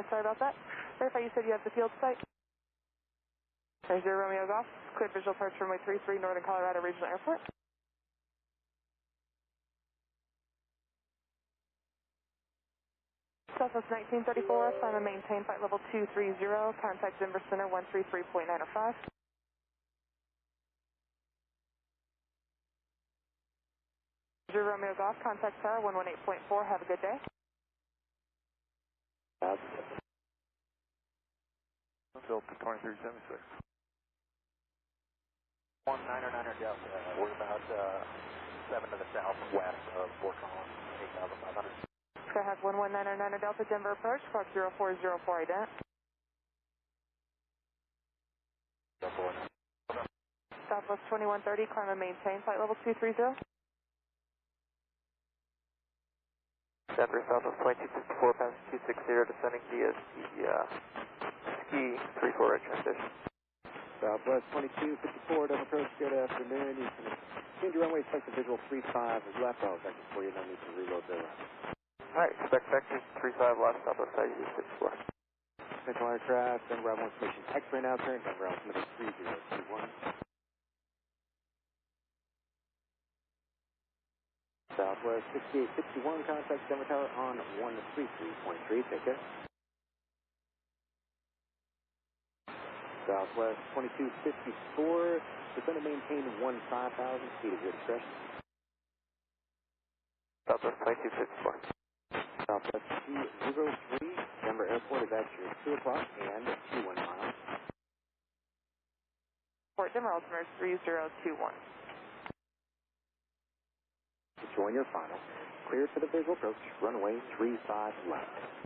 Sorry about that. Verify you said you have the field site. There's your Romeo Golf. Clear visual approach runway 33 Northern Colorado Regional Airport. Southwest 1934, climb and maintain flight level 230, contact Denver Center 133.905. Your Romeo Golf, contact tower 118.4, have a good day. Delta 2376. 199er Delta, we're about 7 to the southwest of Fort Collins, 8,500. Sky have 119er Delta, Denver approach, Clark 0404 ident. Southwest 2130, climb and maintain, flight level 230. Denver, Southwest 2254, pass 260, descending via the ski 34 right transition. Southwest 2254, Denver approach, good afternoon. You can change your runway, select the visual 35 is left, I'll check it for you, no need to reload the run. Alright, expect vectors 35 left, Southwest 6264. Central aircraft, Denver Bravo information X-ray now, turn, Denver altimeter 3021. Southwest 6861, contact Denver Tower on 133.3, take care. Southwest 2254, descend and maintain 15,000 feet of your discretion. Southwest 2254. Southwest 203, Denver Airport is at your 2 o'clock and 21 miles. Port Denver altimeter 3021. To join your final, clear for the visual approach, runway 35 left.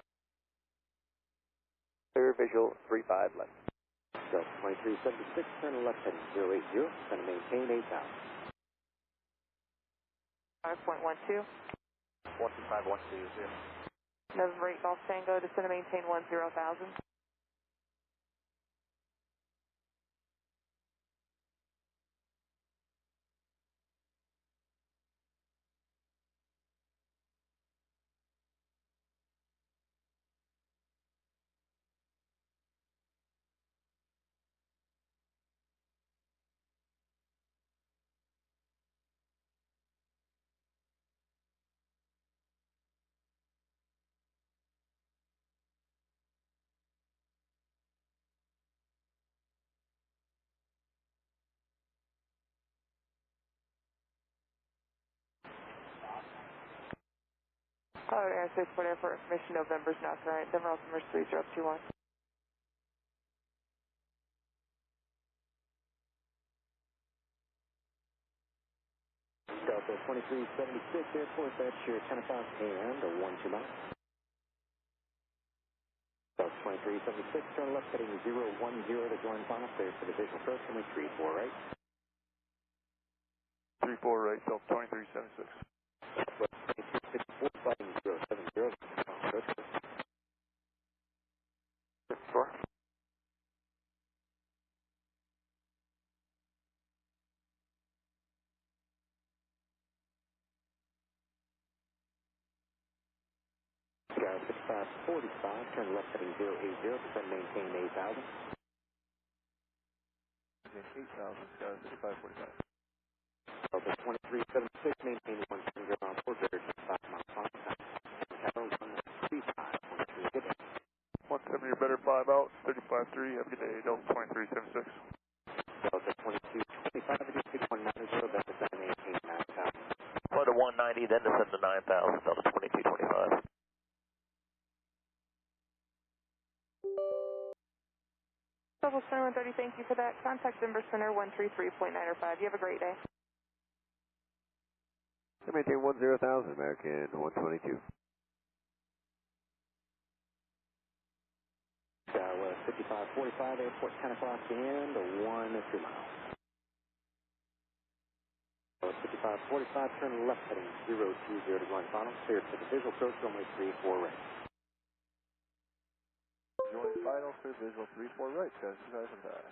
Clear visual 35 left. Delta 2376, turn left heading 080, going to maintain 8,000. 5.12. 125-120. November 8 Golf Tango, descend and maintain 10,000. Colorado Air Spaceport Airport information, November's not current. Denver altimeter 3021. Delta 2376, airport, that's your 10 o'clock and 12 miles. Delta 2376, turn left heading 010 to join final, clear for the visual approach, only 34 right. 34 right, Delta 2376. Southwest 2264, flighting 070, approach. 54. Sky 6545, turn left heading 080, descend maintain 8,000. 8,000, Sky 6545. Delta 2376, maintain 170 on board, better 5 miles on time. Tower 135, good day. 170 or better, 5 out, 35-3, have a good day, Delta 2376. Delta 2225, 6190, that's descend maintain 9,000. Flight to 190, then descend to 9,000, Delta 2225. Southwest 2130, thank you for that. Contact Denver Center 133.905. You have a great day. Maintain 10,000, American 122. Southwest 5545, airport 10 o'clock and 2 miles. Southwest 5545, turn left heading 020 to join final, clear for the visual approach, runway 34 right. Join final, clear visual 34 right, Sky 2005.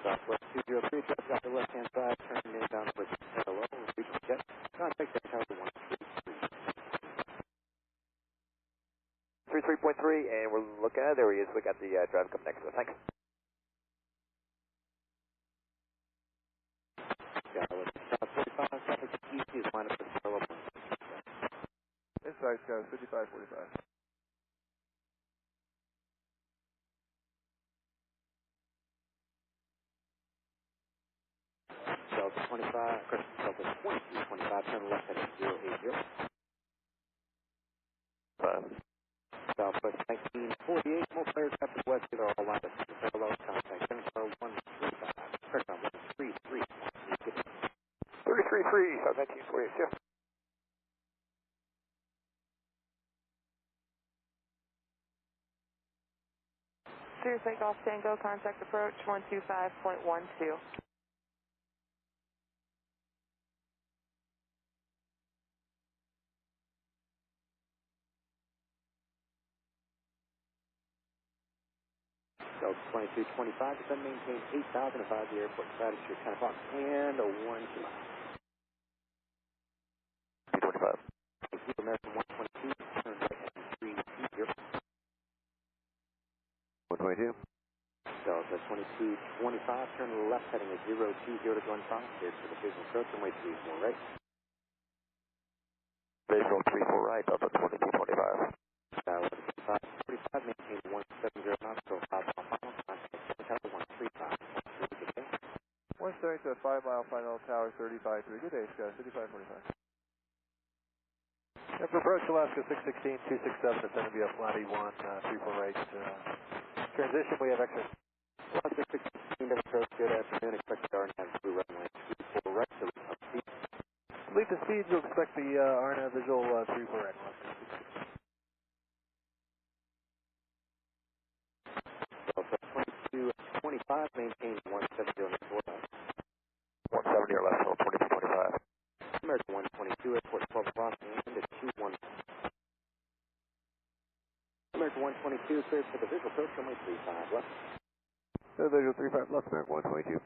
Southwest 203, traffic off the left-hand side, turn inbound with hello, regional jet, contact Tower 133. 133.3, and we're looking at it. There he is. We got the driver coming next to us. Thanks. South 45, traffic east is minus the parallel. Inside Sky 5545. Delta 25, correction, Delta 2225, turn left at 080. Southwest 1948, multiplayer traffic west, either all lined up to parallel contact, 135, correct on 133. 333, South 1948, yeah. Clear takeoff Tango, contact approach 125.12. Delta 2225, descend maintain 8,000 above the airport strategy, 10 o'clock, and a 1 July. 225. Thank you, American 122, turn right at 320. 122. Delta 2225, turn left heading at 020 to join 5, cleared for the visual approach, runway 34 right. Visual 34 right, Delta 2225. Tower 45, maintain 170 knots, go 5 mile final, contact Tower 135. 170 to 5 mile final, Tower 35 3. Good day, Sky 5545. And for approach Alaska 616, 267, descending via flat E1, 34 right. Transition, we have exit. Alaska 616, approach, good afternoon, expected RNAV blue runway 34 right, so up speed. Lead to speed, you'll expect the RNAV visual 34 right. Delta 2225, maintain 170 on the floor. 170 or less, 2225. American 122, airport 12 o'clock, and at 21. American 122, cleared for the visual approach, runway 35 left. Visual 35 left, American 122.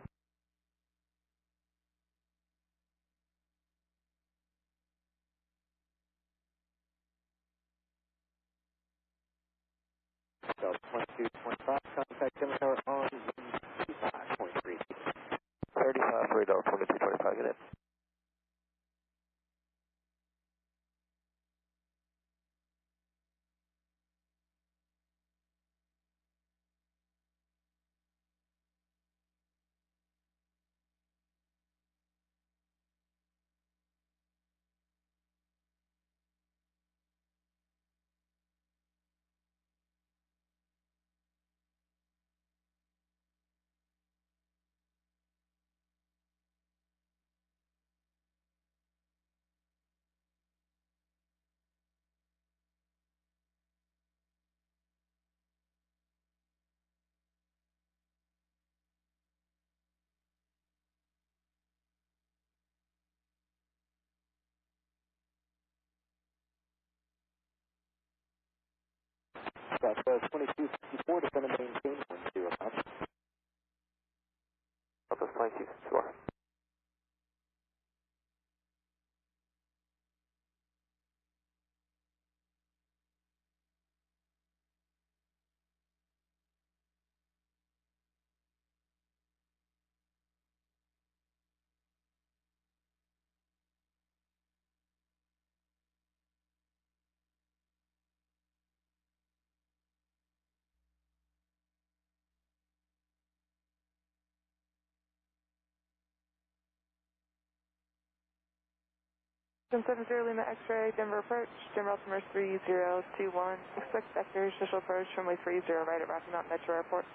Delta 2225, contact Kevin Tower on 135.3. 35 for Delta 2225, get in. Southwest 2254, descend and maintain 10 knots. Southwest 2254. Consider Lima X-ray, Denver approach, Denver altimeter 3021. Expect vectors, initial approach, runway 30 right at Rocky Mountain Metro Airport.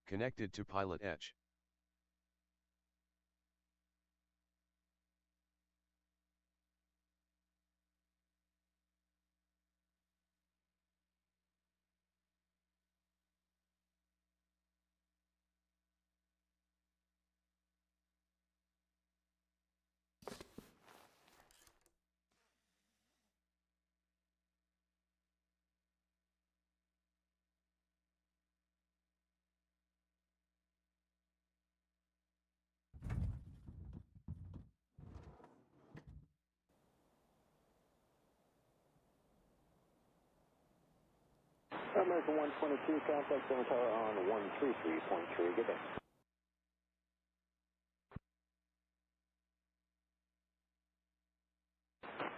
Connected to PilotEdge. American 122, contact Denver Tower on 133.3. Good day.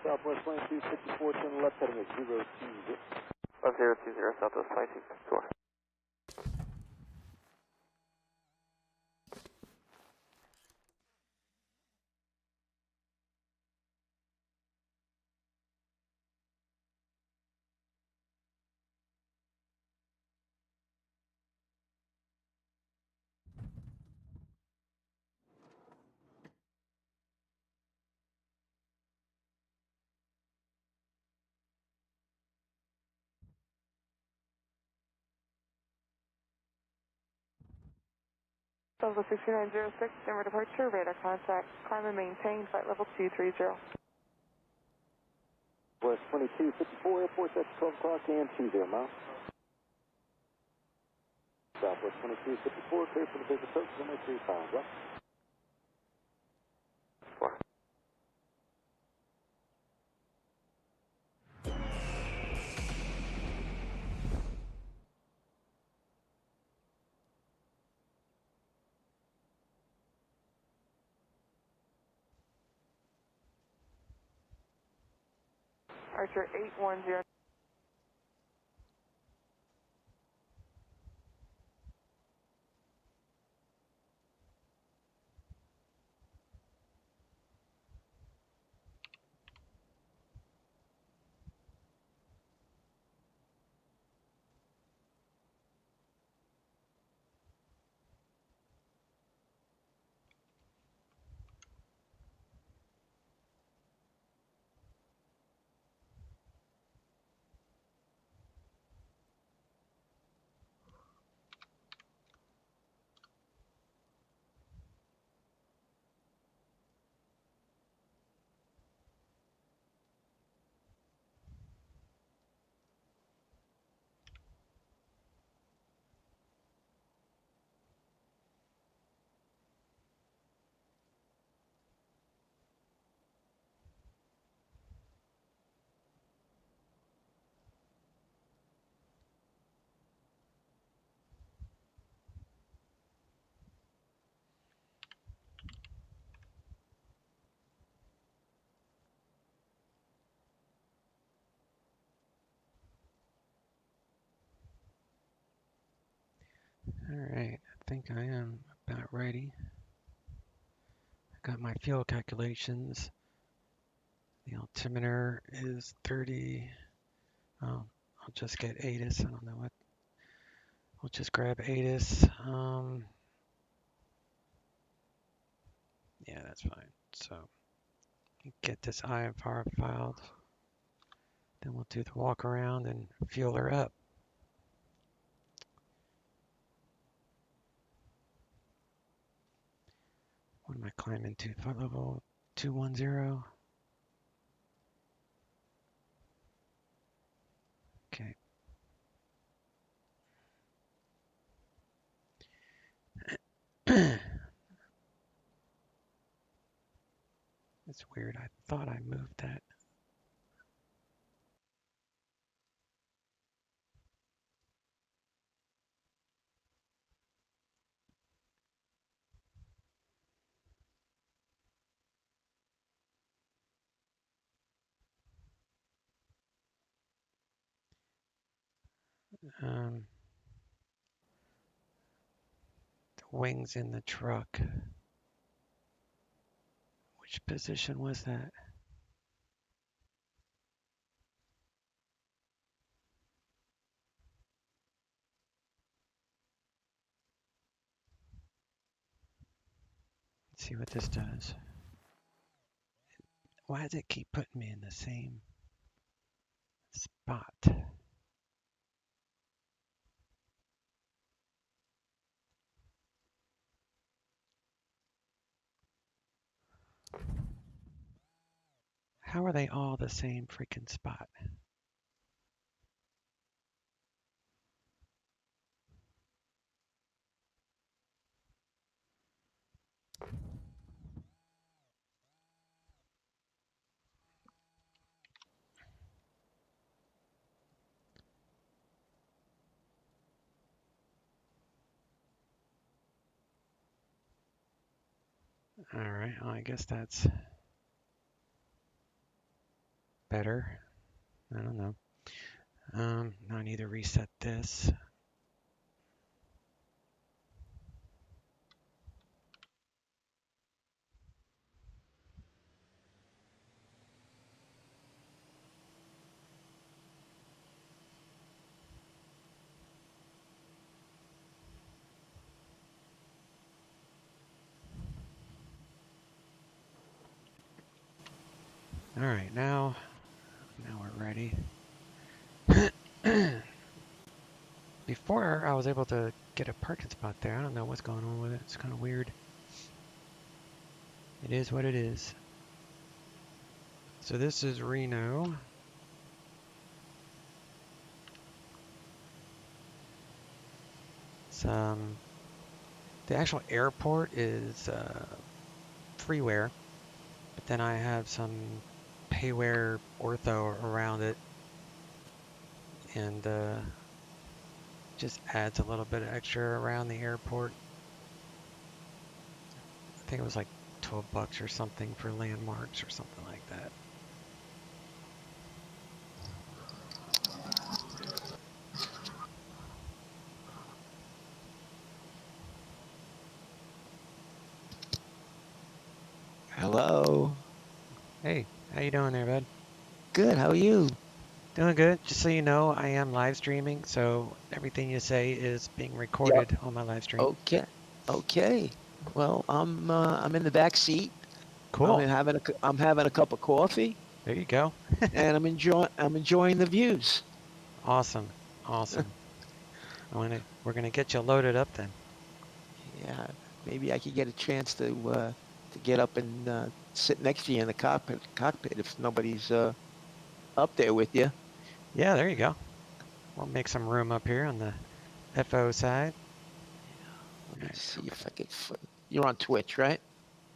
Southwest 2254, turn left heading at 020. 1020, Southwest 2254. Southwest 6906, Denver departure, radar contact, climb and maintain, flight level 230. West 2254, airport at 12 o'clock and 20 miles. Southwest 2254, clear for the visual approach, runway 35 left. 4. Archer 810. Alright, I think I am about ready. I got my fuel calculations. The altimeter is 30. I'll just get ATIS. I don't know what. We'll just grab ATIS. Yeah, that's fine. So get this IFR filed. Then we'll do the walk around and fuel her up. What am I climbing to? Flight level 210. Okay. It's weird. I thought I moved that. The wings in the truck. Which position was that? Let's see what this does. Why does it keep putting me in the same spot? How are they all the same freaking spot? All right, well, I guess that's better. I don't know. Now I need to reset this. All right, now we're ready. Before I was able to get a parking spot there. I don't know what's going on with it. It's kind of weird. It is what it is. So this is Reno. It's, the actual airport is freeware, but then I have some payware ortho around it, and just adds a little bit of extra around the airport. I think it was like $12 or something for landmarks or something like that. Hello. Hey, how you doing there, bud? Good. How are you? Doing good. Just so you know, I am live streaming, so everything you say is being recorded on my live stream. Okay. Okay. Well, I'm in the back seat. Cool. I'm having a cup of coffee. There you go. And I'm enjoying the views. Awesome. Awesome. We're gonna get you loaded up then. Yeah. Maybe I could get a chance to get up and sit next to you in the cockpit if nobody's up there with you. Yeah, there you go. We'll make some room up here on the FO side. Let me see if I can. You're on Twitch, right?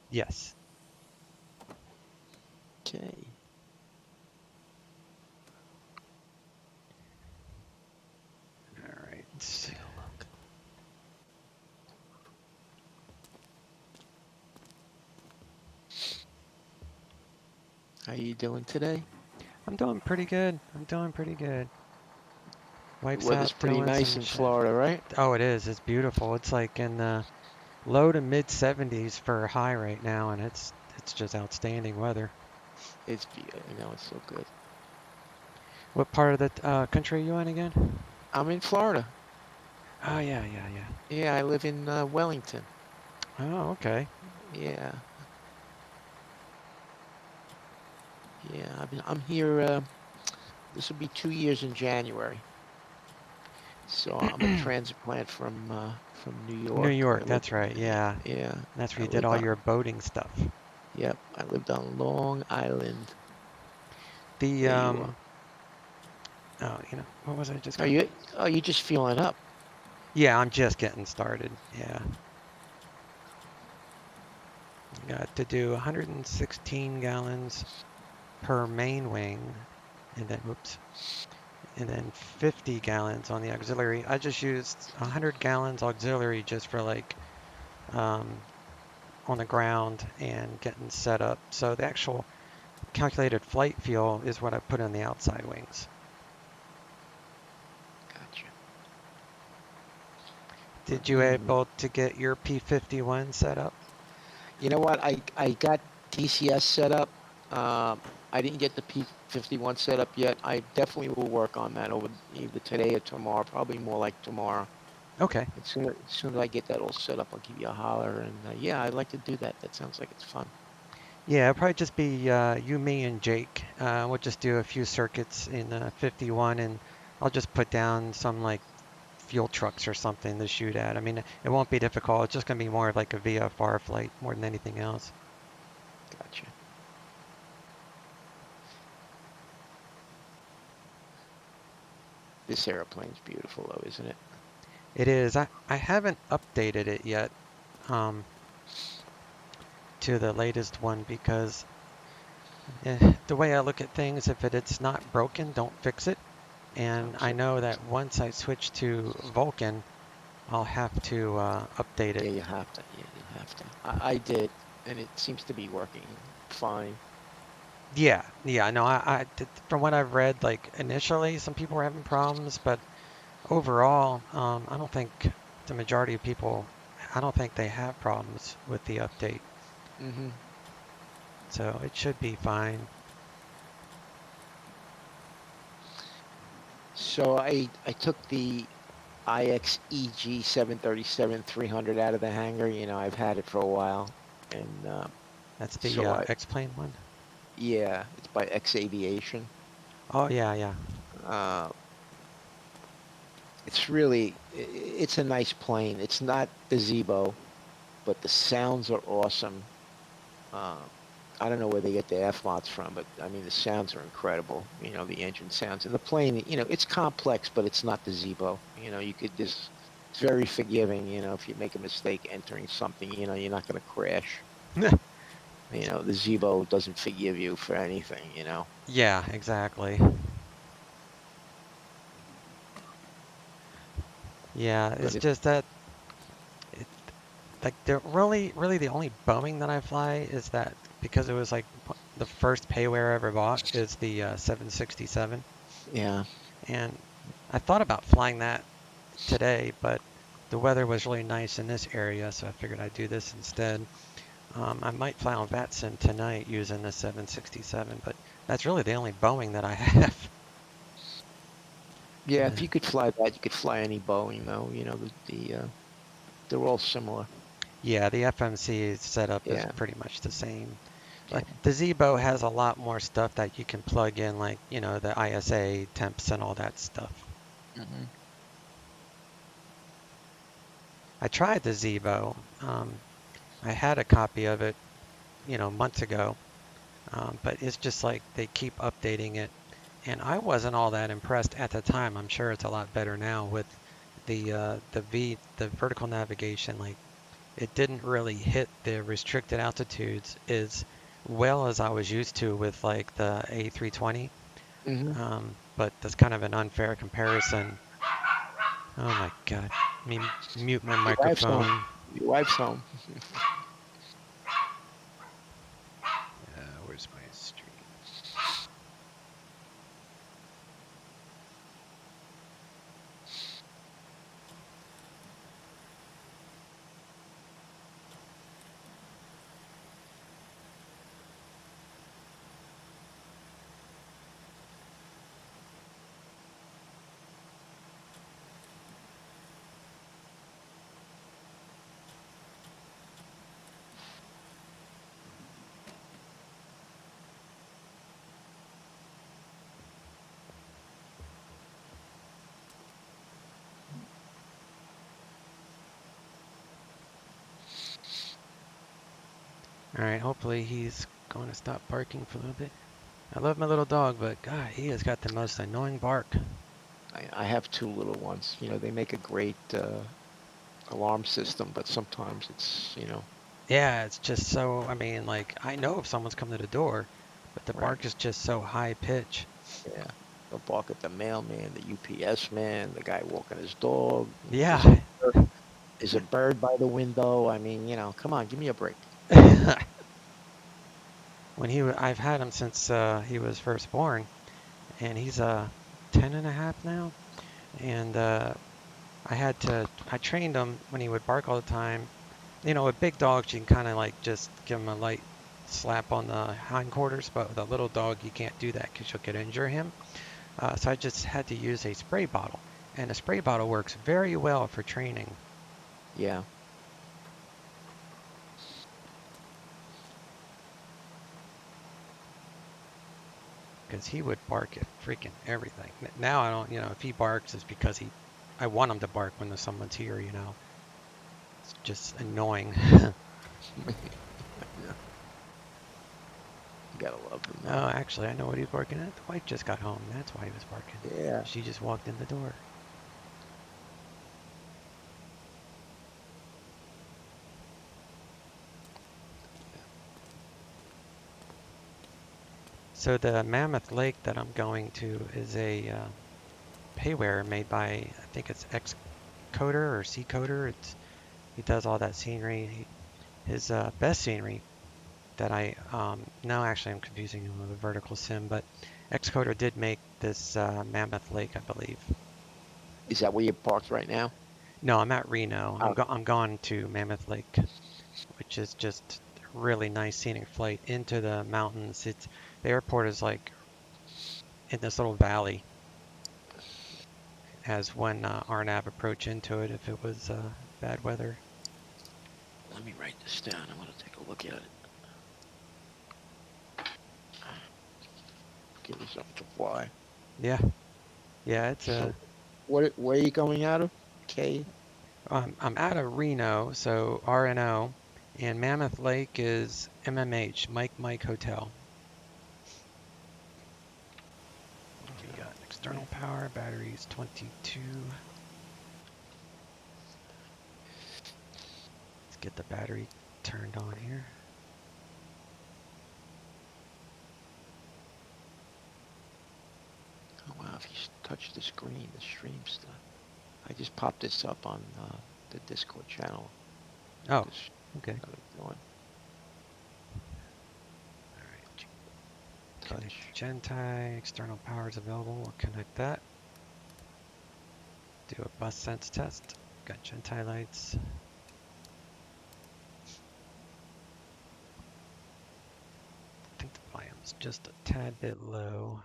Yes. Okay. All right. Let's take a look. How you doing today? I'm doing pretty good. Wife's The weather's out pretty doing nice some in Florida, right? Oh, it is. It's beautiful. It's like in the low to mid 70s for a high right now, and it's just outstanding weather. It's beautiful. I know, it's so good. What part of the country are you in again? I'm in Florida. Oh, yeah. Yeah, I live in Wellington. Oh, okay. Yeah. Yeah, I'm here. This will be 2 years in January. So I'm a transplant from New York. New York, that's right. Yeah. Yeah. That's where you did all your boating stuff. Yep, I lived on Long Island. The oh, you know, what was I just? Are you just fueling up? Yeah, I'm just getting started. Yeah. Got to do 116 gallons per main wing, and then and then 50 gallons on the auxiliary. I just used 100 gallons auxiliary just for like on the ground and getting set up. So the actual calculated flight fuel is what I put on the outside wings. Gotcha. Did you able to get your P51 set up? You know what? I got DCS set up. I didn't get the P51 set up yet. I definitely will work on that over either today or tomorrow. Probably more like tomorrow. Okay. As soon as I get that all set up, I'll give you a holler. And yeah, I'd like to do that. That sounds like it's fun. Yeah, it'll probably just be you, me, and Jake. We'll just do a few circuits in 51, and I'll just put down some like fuel trucks or something to shoot at. I mean, it won't be difficult. It's just going to be more like a VFR flight more than anything else. Gotcha. This airplane's beautiful, though, isn't it? It is. I haven't updated it yet to the latest one because the way I look at things, if it's not broken, don't fix it. And I know that once I switch to Vulcan, I'll have to update it. Yeah, you have to. Yeah, you have to. I did, and it seems to be working fine. Yeah, no, from what I've read, like initially some people were having problems, but overall, I don't think the majority of people, I don't think they have problems with the update. Mm-hmm. So it should be fine. So I took the IXEG 737-300 out of the hangar. You know, I've had it for a while, and That's the so X-Plane one? yeah, it's by X Aviation. Oh, yeah. It's a nice plane. It's not the Zebo, but the sounds are awesome. I don't know where they get the F-mods from, but I mean, the sounds are incredible. You know, the engine sounds. And the plane, you know, it's complex, but it's not the Zebo. You know, it's very forgiving. You know, if you make a mistake entering something, you know, you're not going to crash. You know, the Zebo doesn't forgive you for anything, you know. Yeah, exactly. Yeah, it's just that, like, really the only Boeing that I fly is that, because it was like the first payware I ever bought is the 767. Yeah. And I thought about flying that today, but the weather was really nice in this area, so I figured I'd do this instead. I might fly on Vatson tonight using the 767, but that's really the only Boeing that I have. Yeah, if you could fly that, you could fly any Boeing, though. You know, they're all similar. Yeah, the FMC setup is pretty much the same. But the Zebo has a lot more stuff that you can plug in, like, you know, the ISA temps and all that stuff. Mm-hmm. I tried the Zebo. I had a copy of it, you know, months ago, but it's just like they keep updating it. And I wasn't all that impressed at the time. I'm sure it's a lot better now with the vertical navigation. Like, it didn't really hit the restricted altitudes as well as I was used to with like the A320. Mm-hmm. But that's kind of an unfair comparison. Oh my God. Let me mute my microphone. Your wife's home. Where's my stream? All right, hopefully he's going to stop barking for a little bit. I love my little dog, but God, he has got the most annoying bark. I have two little ones. You know, they make a great alarm system, but sometimes it's, you know. Yeah, it's just so, I mean, like, I know if someone's coming to the door, but the bark is just so high pitch. Yeah. They'll bark at the mailman, the UPS man, the guy walking his dog. Yeah. There's a bird by the window. I mean, you know, come on, give me a break. I've had him since he was first born, and he's 10 and a half now. And I trained him when he would bark all the time. You know, with big dogs, you can kind of like just give him a light slap on the hindquarters, but with a little dog, you can't do that because you'll injure him. So I just had to use a spray bottle, and a spray bottle works very well for training. Yeah. Because he would bark at freaking everything. Now I don't, you know, if he barks, it's because I want him to bark when someone's here, you know. It's just annoying. You gotta love them. Oh, actually, I know what he's barking at. The wife just got home. That's why he was barking. Yeah. She just walked in the door. So the Mammoth Lake that I'm going to is a payware made by, I think it's X-Coder or C-Coder. He does all that scenery. His best scenery that no, actually I'm confusing him with a vertical sim, but Xcoder did make this Mammoth Lake, I believe. Is that where you're parked right now? No, I'm at Reno. Oh. I'm gone to Mammoth Lake, which is just a really nice scenic flight into the mountains. The airport is like in this little valley. Has one RNAV approach into it if it was bad weather. Let me write this down. I want to take a look at it. Give me something to fly. Yeah, yeah, it's a. Where are you going out of? K? I'm out of Reno, so RNO, and Mammoth Lake is MMH, Mike Hotel. We got external power, batteries 22. Let's get the battery turned on here. Oh wow, if you touch the screen, the stream stuff. I just popped this up on the Discord channel. Oh, okay. All right. Connect Gentie, external power is available. We'll connect that. Do a bus sense test. Got Gentie lights. I think the volume's just a tad bit low.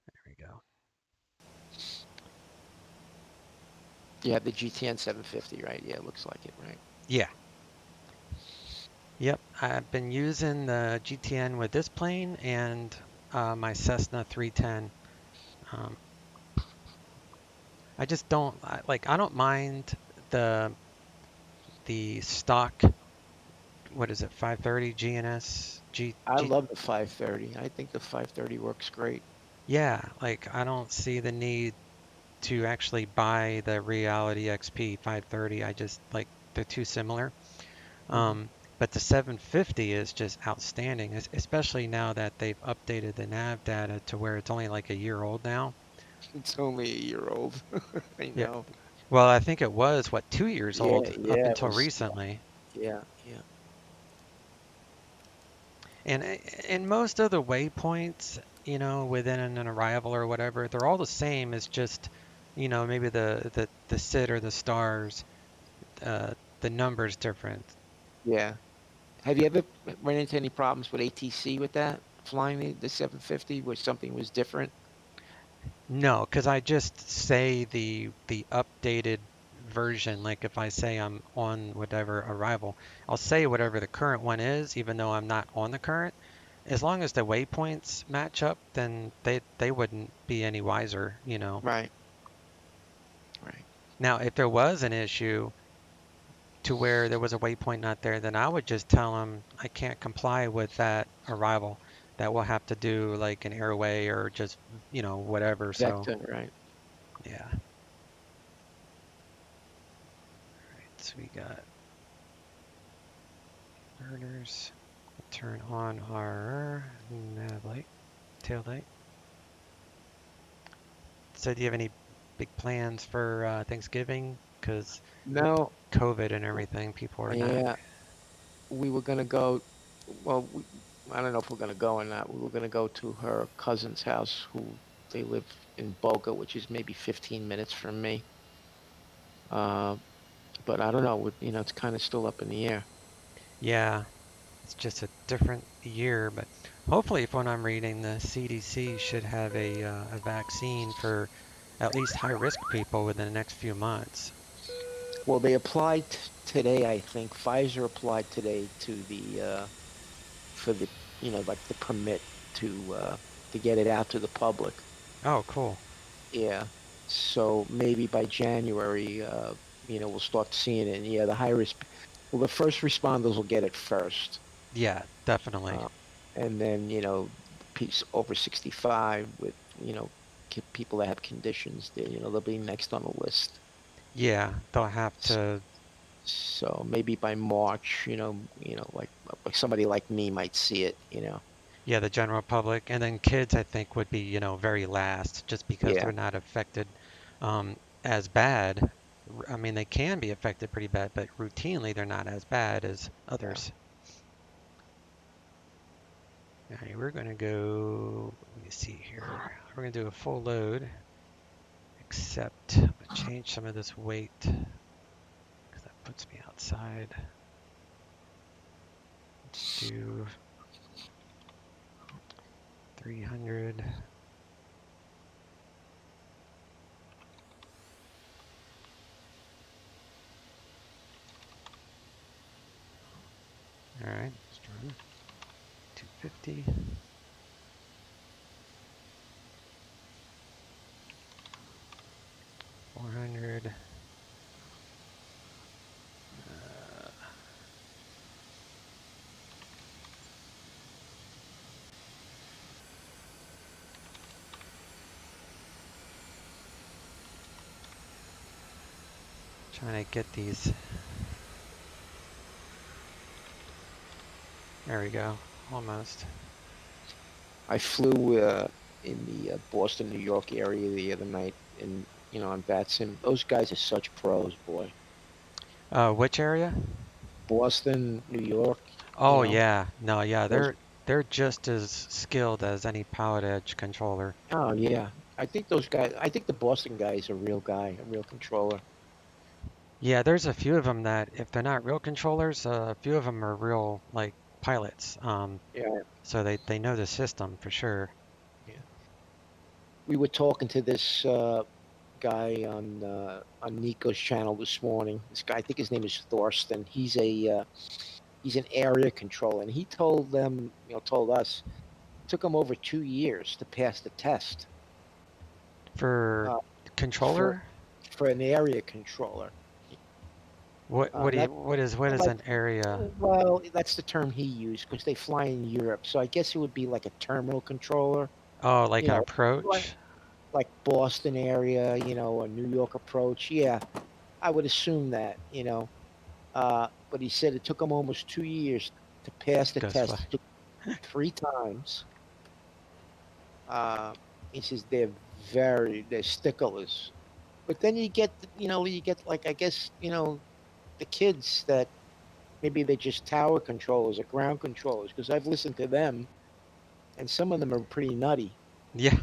There we go. You have the GTN 750, right? Yeah, it looks like it, right? Yeah. Yep, I've been using the GTN with this plane and my Cessna 310. I just don't I don't mind the stock. What is it? 530 GNS I love the 530. I think the 530 works great. Yeah, like I don't see the need to actually buy the Reality XP 530. I just like they're too similar. But the 750 is just outstanding, especially now that they've updated the nav data to where it's only like a year old now. It's only a year old. I know. Yeah. Well, I think it was, what, 2 years old up until recently. Yeah. And in most of the waypoints, you know, within an arrival or whatever, they're all the same. It's just, you know, maybe the SID or the stars, the number's different. Yeah. Have you ever run into any problems with ATC with that, flying the 750, where something was different? No, because I just say the updated version. Like if I say I'm on whatever arrival, I'll say whatever the current one is, even though I'm not on the current. As long as the waypoints match up, then they wouldn't be any wiser, you know. Right. Now, if there was an issue to where there was a waypoint not there, then I would just tell them I can't comply with that arrival. That we'll have to do like an airway or just, you know, whatever. So, right. Yeah. All right, so we got burners. Turn on our nav light, tail light. So do you have any big plans for Thanksgiving? Because no, COVID and everything, people are not. Yeah, we were gonna go. Well, I don't know if we're gonna go or not. We were gonna go to her cousin's house, who they live in Boca, which is maybe 15 minutes from me. But I don't know. You know, it's kind of still up in the air. Yeah, it's just a different year, but hopefully, if when I'm reading, the CDC should have a vaccine for at least high-risk people within the next few months. Well, they applied today, I think. Pfizer applied today to for the, you know, like the permit to get it out to the public. Oh, cool. Yeah. So maybe by January, you know, we'll start seeing it. And yeah, the high risk. Well, the first responders will get it first. Yeah, definitely. And then, you know, over 65 with, you know, people that have conditions, you know, they'll be next on the list. Yeah, they'll have to. So maybe by March, you know, like somebody like me might see it, you know. Yeah, the general public, and then kids, I think, would be, you know, very last, just because they're not affected as bad, I mean, they can be affected pretty bad, but routinely they're not as bad as others. All right, we're going to go, let me see here. We're going to do a full load, except I'm going to change some of this weight because that puts me outside. Let's do 300. All right, let's try 250. 400. Trying to get these. There we go, almost. I flew in the Boston, New York area the other night, and on Batson. Those guys are such pros, boy. Which area? Boston, New York. Oh yeah, no, yeah, those, they're just as skilled as any PilotEdge controller. Oh yeah, I think those guys. I think the Boston guy is a real guy, a real controller. Yeah, there's a few of them that if they're not real controllers, a few of them are real like pilots. Yeah. So they know the system for sure. Yeah. We were talking to this guy on Nico's channel this morning. This guy, I think his name is Thorsten. He's an area controller, and he told them, told us, it took him over 2 years to pass the test. For controller? For an area controller. What is an area? Well, that's the term he used because they fly in Europe. So I guess it would be like a terminal controller. Oh, like an approach? Like Boston area, a New York approach. Yeah, I would assume that, but he said it took him almost 2 years to pass the test. It took 3 times. He says they're sticklers. But then you get like, I guess, the kids that maybe they're just tower controllers or ground controllers, because I've listened to them, and some of them are pretty nutty. Yeah.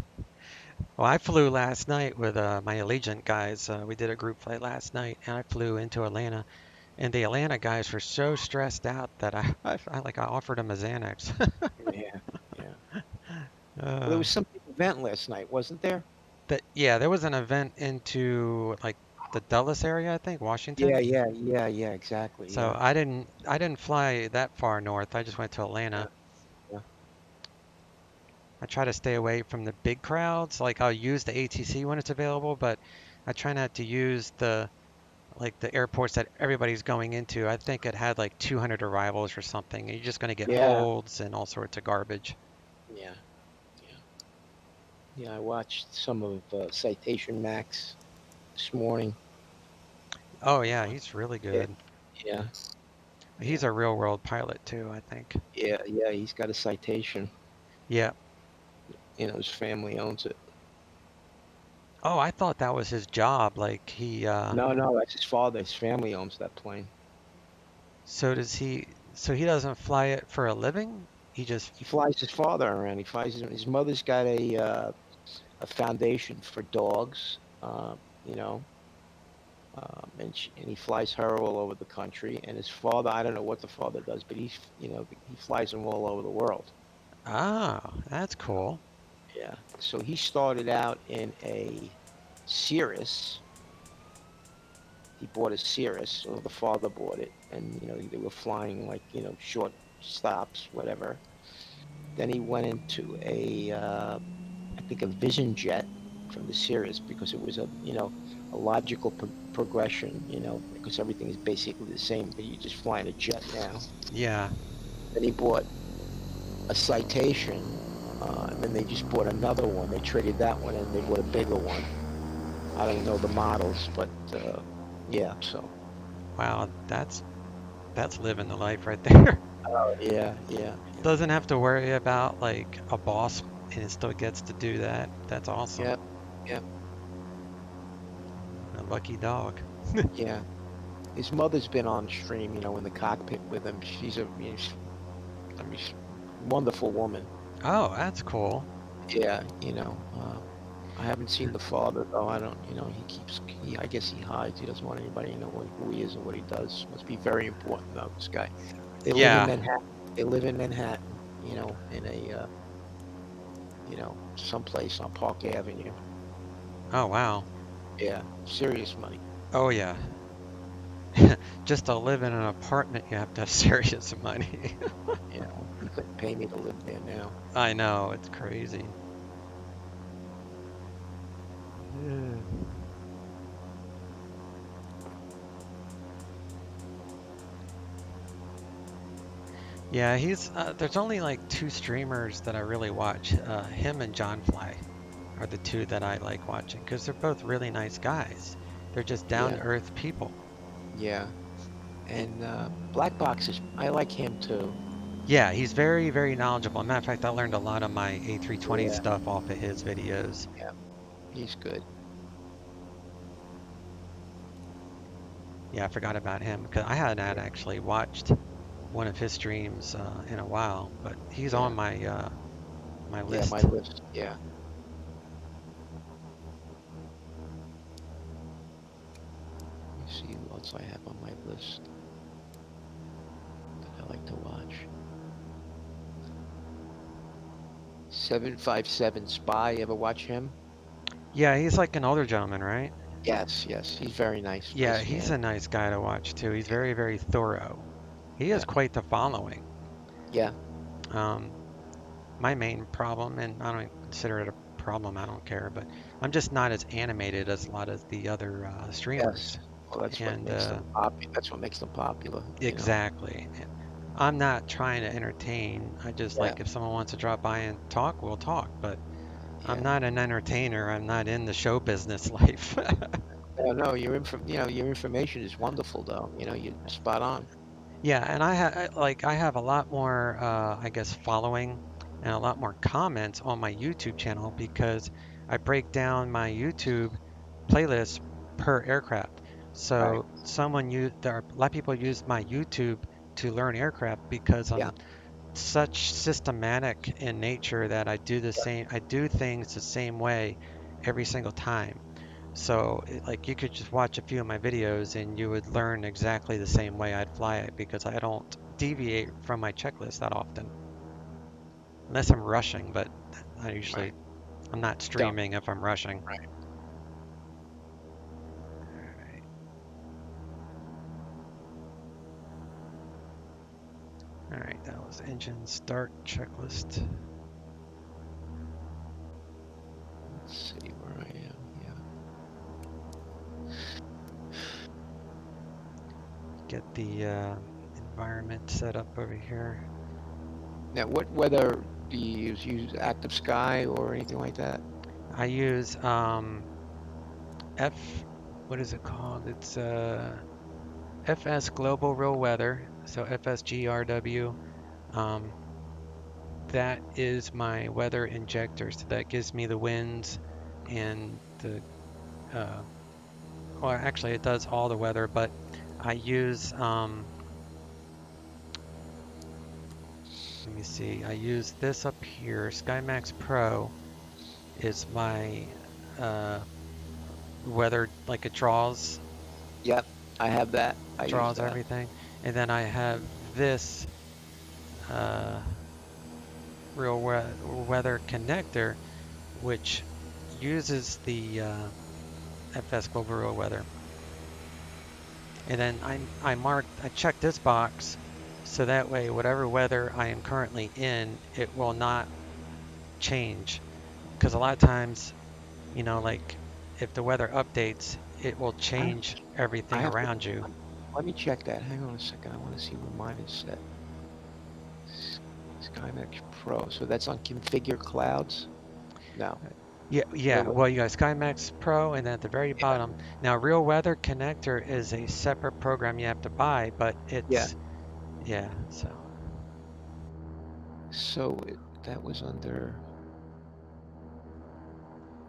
Well, I flew last night with my Allegiant guys. We did a group flight last night, and I flew into Atlanta. And the Atlanta guys were so stressed out that I offered them a Xanax. Yeah. Well, there was some event last night, wasn't there? There was an event into like the Dulles area, I think, Washington. Yeah, exactly. So I didn't fly that far north. I just went to Atlanta. Yeah. I try to stay away from the big crowds. Like I'll use the ATC when it's available, but I try not to use the airports that everybody's going into. I think it had like 200 arrivals or something. You're just going to get holds and all sorts of garbage. Yeah, I watched some of Citation Max this morning. Oh yeah, he's really good. Yeah. He's a real world pilot too, I think. Yeah, he's got a Citation. Yeah. His family owns it. Oh, I thought that was his job. Like he. No, that's his father. His family owns that plane. So does he? So he doesn't fly it for a living? He flies his father around. He flies his mother's got a foundation for dogs. And he flies her all over the country. And his father, I don't know what the father does, but he flies them all over the world. Oh, that's cool. Yeah. So he started out in a Cirrus. He bought a Cirrus, or the father bought it, and they were flying like short stops, whatever. Then he went into I think a Vision Jet from the Cirrus, because it was a logical progression, because everything is basically the same, but you just fly in a jet now. Yeah. Then he bought a Citation, and then they just bought another one. They traded that one and they bought a bigger one. I don't know the models, but yeah. So. Wow, that's living the life right there. Oh yeah. Doesn't have to worry about like a boss, and it still gets to do that. That's awesome. Yep. A lucky dog. Yeah. His mother's been on stream, you know, in the cockpit with him. She's a wonderful woman. Oh, that's cool. Yeah, you know, I haven't seen the father though. I don't, you know, I guess he hides. He doesn't want anybody to know who he is and what he does. Must be very important though, this guy. They live in Yeah. Manhattan. They live in Manhattan, you know, in a, you know, someplace on Park Avenue. Oh, wow. Yeah, serious money. Oh, yeah. Just to live in an apartment, you have to have serious money. You know, he couldn't pay me to live there now. I know, it's crazy. Yeah, there's only like 2 streamers that I really watch. Him and John Fly are the 2 that I like watching because they're both really nice guys. They're just down-to-earth people. Yeah. And Black Box I like him too. Yeah, he's very, very knowledgeable. Matter of fact, I learned a lot of my A320 stuff off of his videos. Yeah, he's good. Yeah, I forgot about him because I hadn't actually watched one of his streams in a while, but he's on my my list. Yeah, my list. Yeah. Let me see who else I have on my list that I like to watch. 757 Spy. Ever watch him? Yeah, he's like an older gentleman, right? Yes, yes. He's very nice. Yeah, nice he's man. a nice guy to watch too. He's very, very thorough. He has quite the following. Yeah. My main problem, and I don't consider it a problem, I don't care, but I'm just not as animated as a lot of the other streamers. Yes. Well, that's what makes them popular. That's what makes them popular. Exactly. I'm not trying to entertain. I just like if someone wants to drop by and talk, we'll talk. But I'm not an entertainer. I'm not in the show business life. No, your information is wonderful, though. You know, you're spot on. Yeah, and I have a lot more, I guess, following and a lot more comments on my YouTube channel because I break down my YouTube playlist per aircraft. So a lot of people use my YouTube to learn aircraft because I'm such systematic in nature that I do things the same way every single time. So like you could just watch a few of my videos and you would learn exactly the same way I'd fly it because I don't deviate from my checklist that often. Unless I'm rushing, but I'm not streaming if I'm rushing. Right. All right, that was engine start checklist. Let's see where I am. Yeah. Get the environment set up over here. Now, what weather do you use? Use active sky or anything like that? I use what is it called? It's FS Global Real Weather, so FSGRW. That is my weather injector, so that gives me the winds and the well, actually it does all the weather, but I use let me see, I use this up here. SkyMax Pro is my weather, like it draws. Yep, I have that. I draws everything. And then I have this real weather connector, which uses the FS Global Real Weather. And then I check this box so that way whatever weather I am currently in, it will not change. Because a lot of times, you know, like if the weather updates, it will change everything around you. Let me check that. Hang on a second. I want to see where mine is set. SkyMax Pro. So that's on configure clouds? No. Yeah. Well, you got SkyMax Pro, and then at the very bottom. Now, Real Weather Connector is a separate program you have to buy, but it's So that was under.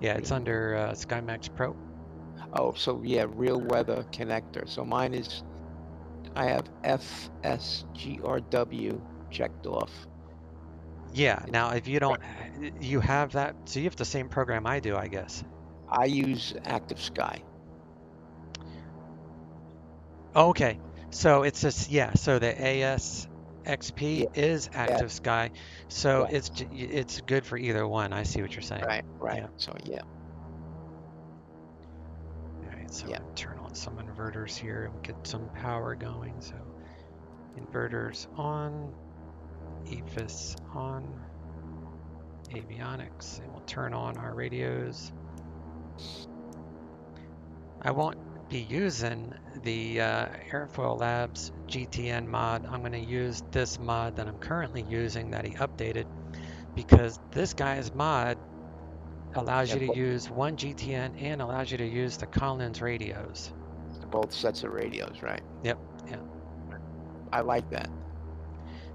Yeah, it's under SkyMax Pro. Oh, so yeah, real weather connector. So mine is, I have FSGRW checked off. Yeah. Now, if you don't, you have that, so you have the same program I do, I guess. I use Active Sky. Okay. So it's just, yeah. So the ASXP Yeah, is yeah, Active Sky. So yeah. it's good for either one. I see what you're saying. Right, right. Yeah. So yeah, All right. So yeah. I'm gonna turn on some inverters here and get some power going. So inverters on, EFIS on, avionics, and we'll turn on our radios. I won't be using the Airfoil Labs GTN mod. I'm going to use this mod that I'm currently using that he updated, because this guy's mod allows you to use one GTN and allows you to use the Collins radios. Both sets of radios, right? Yep. Yeah. I like that.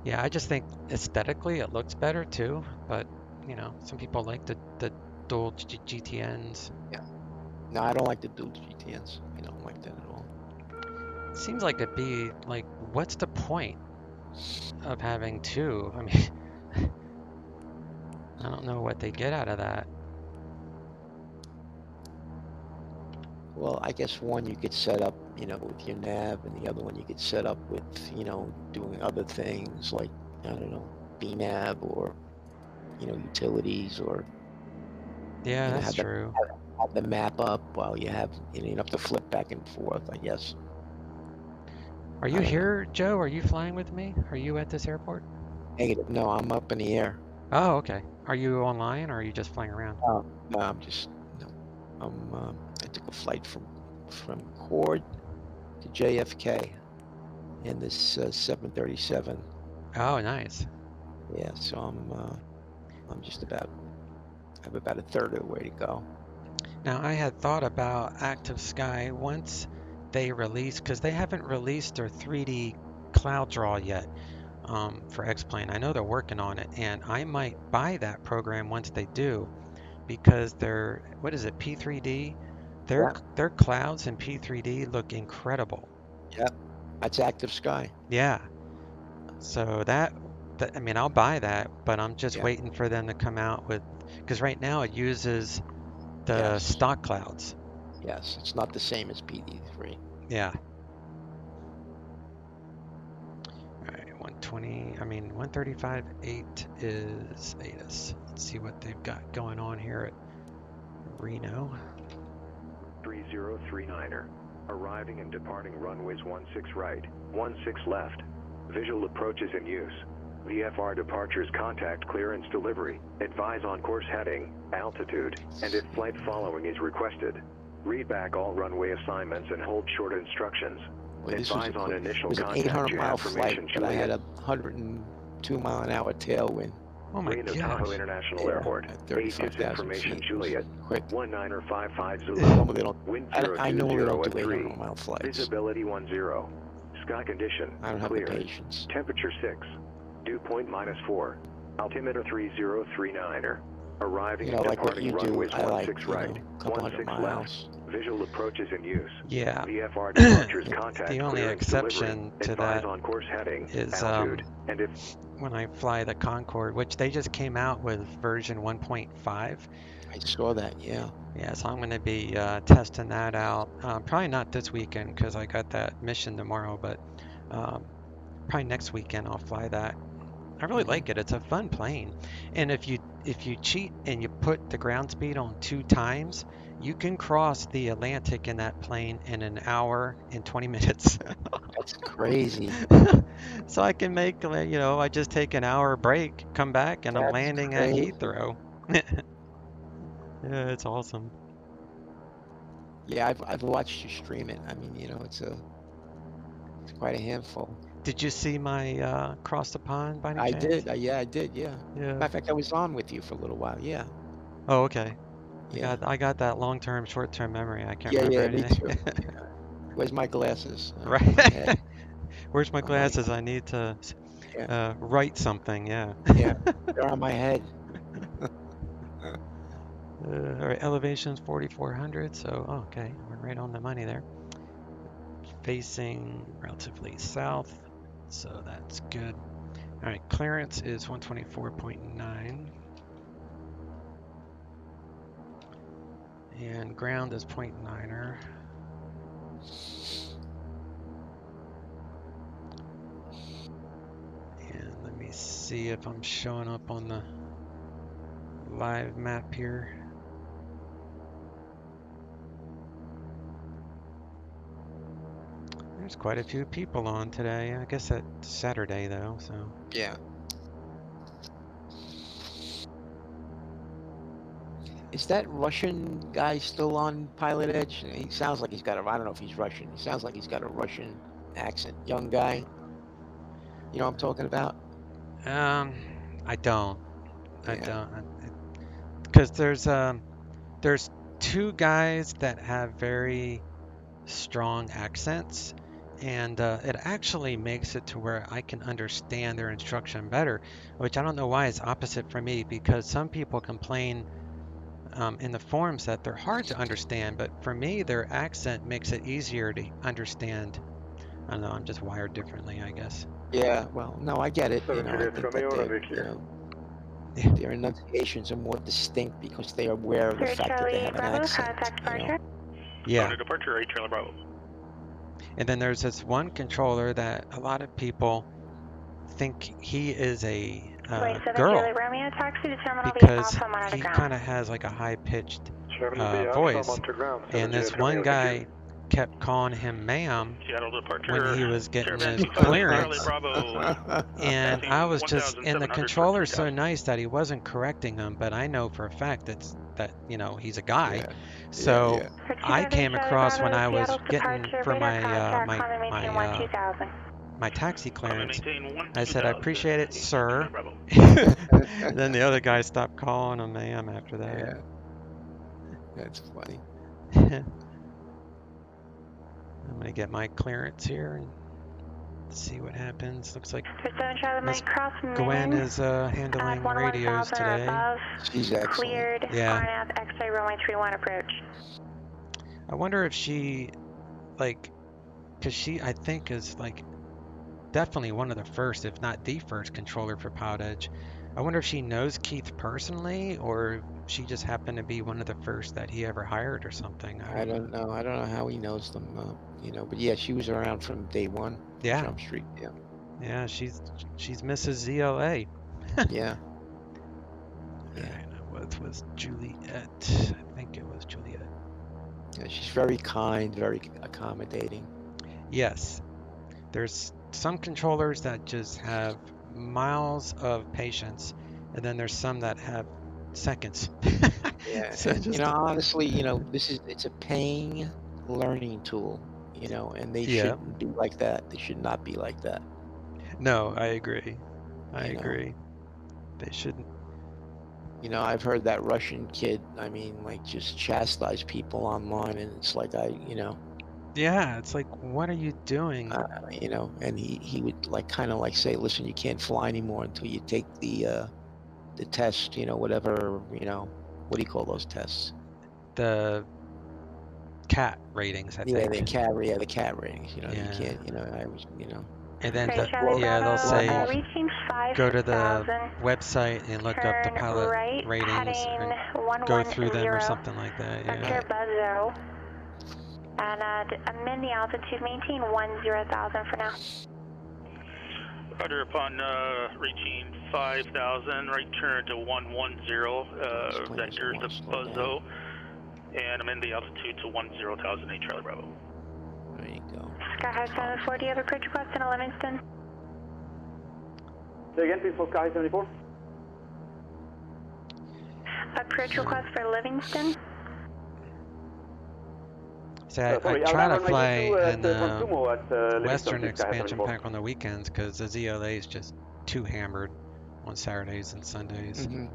Yeah. I just think aesthetically it looks better too, but you know, some people like the dual GTNs. Yeah. No, I don't like the dual GTNs. I don't like that at all. It seems like it'd be like, what's the point of having two? I mean, I don't know what they get out of that. Well, I guess one you could set up, you know, with your nav, and the other one you could set up with, you know, doing other things like, I don't know, BNAV or, you know, utilities, or Yeah, you know, that's true. have the map up while you have, you know, you have to flip back and forth, I guess. Are you here, Joe? Are you flying with me? Are you at this airport? Negative. No, I'm up in the air. Oh, okay. Are you online or are you just flying around? No, I'm just, no. I took a flight from Cord to JFK in this 737. Oh, nice. Yeah, so I'm just about, I have about a third of the way to go. Now, I had thought about Active Sky once they release, because they haven't released their 3D cloud draw yet for X-Plane. I know they're working on it, and I might buy that program once they do, because their, what is it, P3D? Their clouds in P3D look incredible. Yep, that's Active Sky. Yeah. So that I mean, I'll buy that, but I'm just waiting for them to come out with, because right now it uses the stock clouds. Yes, it's not the same as PD3. Yeah. All right, 120, I mean, 135.8 is ATIS. Let's see what they've got going on here at Reno. 3039er. Arriving and departing runways 16 right, 16 left. Visual approaches in use. VFR departures, contact clearance delivery. Advise on course heading, altitude, and if flight following is requested. Read back all runway assignments and hold short instructions. Well, Advise on initial it was an contact 800-mile flight, but I had Juliet. a 102-mile-an-hour tailwind. Oh my Reno gosh. Tahoe International Airport. At 8 35,000 information feet. Juliet. Quick. 1955 Zulu. Normally they don't, Wind I normally 020 don't at do 3. 800-mile flights. Visibility 10. Sky condition. I don't have clear. the patience. Temperature 6. Dew point -4. Altimeter 3039er. Arriving You know, and like what departing you do, runways I like, 16 you right, know, a couple 16 hundred left. miles. Visual approaches in use. Yeah. VFR departures, contact The only clearance exception delivery. to Advise that on course heading, is altitude, and if when I fly the Concorde, which they just came out with version 1.5. I saw that, yeah. Yeah, so I'm going to be testing that out. Probably not this weekend because I got that mission tomorrow, but probably next weekend I'll fly that. I really like it. It's a fun plane, and if you cheat and you put the ground speed on 2 times, you can cross the Atlantic in that plane in an hour and 20 minutes. That's crazy. So I can make, you know, I just take an hour break, come back, and I'm landing at Heathrow. Yeah, it's awesome. Yeah, I've watched you stream it. I mean, you know, it's quite a handful. Did you see my cross the pond by any chance? I did. Yeah, I did. Yeah. Yeah. Matter of fact, I was on with you for a little while. Yeah. Oh, okay. Yeah. I got that long-term, short-term memory. I can't remember anything. Me too. Where's my glasses? Right. Where's my glasses? I need to write something. Yeah. Yeah. They're on my head. All right, elevation's 4,400, so okay, we're right on the money there. Facing relatively south, so that's good. All right, clearance is 124.9. And ground is 0.9er. And let me see if I'm showing up on the live map here. There's quite a few people on today. I guess it's Saturday though, so. Yeah. Is that Russian guy still on PilotEdge? He sounds like he's got a, I don't know if he's Russian. He sounds like he's got a Russian accent. Young guy. You know what I'm talking about? I don't. Yeah. I don't. Because there's two guys that have very strong accents, and it actually makes it to where I can understand their instruction better, which I don't know why is opposite for me, because some people complain in the forums that they're hard to understand, but for me, their accent makes it easier to understand. I don't know, I'm just wired differently, I guess. Yeah, well, no, I get it. You know, I think that their enunciations are more distinct because they are aware of the fact that they have an accent. You know? Yeah. Departure 8 Charlie Bravo. And then there's this one controller that a lot of people think he is a girl because he kind of has like a high-pitched voice. And this one guy kept calling him ma'am when he was getting his clearance. And I was just, and the controller's so nice that he wasn't correcting him, but I know for a fact that you know, he's a guy. Yeah. So Yeah. I came across when I was getting for my taxi clearance, I said, I appreciate it, sir. Then the other guy stopped calling him ma'am after that. Yeah. That's funny. I'm going to get my clearance here and see what happens. Looks like Miss Gwen is handling radios today. She's excellent. Cleared. Yeah. RNAV X-ray runway 31 approach. I wonder if she, like, because she, I think, is like definitely one of the first, if not the first controller for PilotEdge. I wonder if she knows Keith personally, or she just happened to be one of the first that he ever hired or something. I don't know. I don't know how he knows them, you know. But yeah, she was around from day one. Yeah. Jump Street. Yeah. Yeah, she's Mrs. ZLA. Yeah. Yeah. What was Juliet? I think it was Juliet. Yeah, she's very kind, very accommodating. Yes. There's some controllers that just have miles of patience, and then there's some that have seconds. Yeah. So And, you know, honestly, you know, it's a paying learning tool, you know, and they shouldn't be like that. They should not be like that. No, I agree. I agree. They shouldn't. You know, I've heard that Russian kid, I mean, like, just chastise people online, and it's like, you know. Yeah, it's like, what are you doing? You know, and he would like kind of like say, listen, you can't fly anymore until you take the test, you know, whatever, you know, what do you call those tests? The cat ratings, I think. Yeah, the cat ratings, you know, you can't, you know, I was, you know. And then they'll say, go to the website and look up the pilot ratings and go through them or something like that. Yeah. And amend the altitude, maintain 10,000 for now. Roger, upon reaching 5,000, right turn to 110, vector to Buzzo, and amend the altitude to 10,000, 8 Charlie Bravo. There you go. Sky High 74, do you have a approach request in Livingston? Say again, please, Sky High 74. Approach request for Livingston? So I try to fly in the Western expansion pack on the weekends because the ZLA is just too hammered on Saturdays and Sundays. Mm-hmm.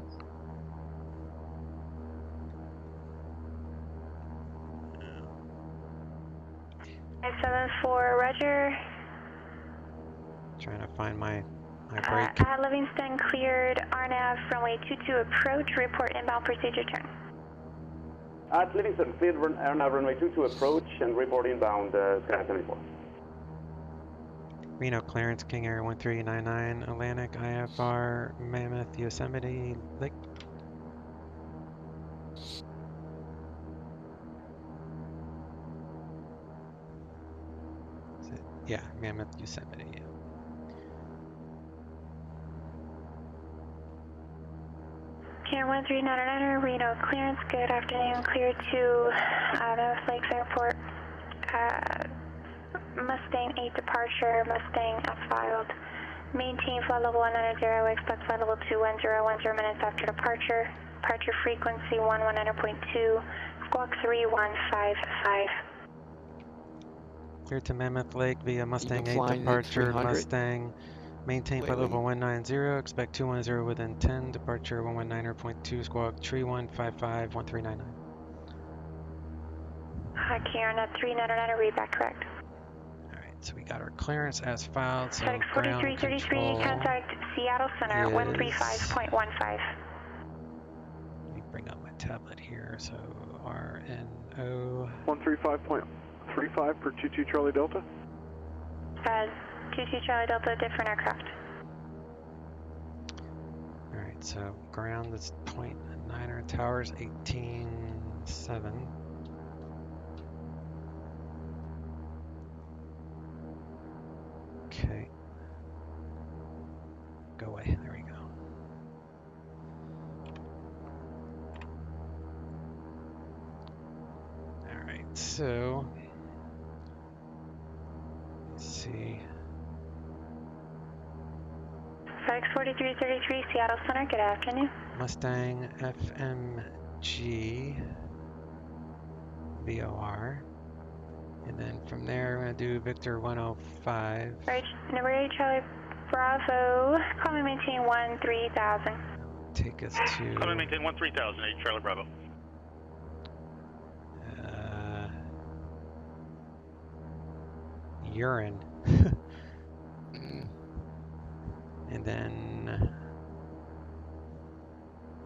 574, Roger. Trying to find my break. Livingston cleared RNAV runway 22 approach. Report inbound procedure turn. At Livingston, cleared runway 22 approach and report inbound Sky 74. Reno clearance, King Air 1399, Atlantic, IFR, Mammoth, Yosemite, Lake. Yeah, Mammoth, Yosemite, yeah. King Air 1399, Reno clearance, good afternoon, clear to Mammoth Lakes Airport. Mustang 8 departure, Mustang filed. Maintain flight level 190, expect flight level 210, 10 minutes after departure. Departure frequency 119.2, squawk 3155. Clear to Mammoth Lake via Mustang 8 departure, Mustang. Maintain flight level 190, expect 210 within 10, departure 119.2, squawk 3155, 1399. King Air 399, read back correct. So we got our clearance as filed, so FedEx ground 4333, contact Seattle Center, 135.15. Let me bring up my tablet here, so RNO. 135.35 for 22 Charlie Delta. 22 Charlie Delta, different aircraft. Alright, so ground is 0.9er, towers 18.7. Okay. Go away. There we go. All right. So let's see. FedEx 4333, Seattle Center. Good afternoon. Mustang FMG VOR. And then from there, we're going to do Victor 105. Right, number 8, Charlie Bravo. Call me maintain 13,000. Take us to... Call me maintain 13,000, 8 Charlie Bravo. Urine. And then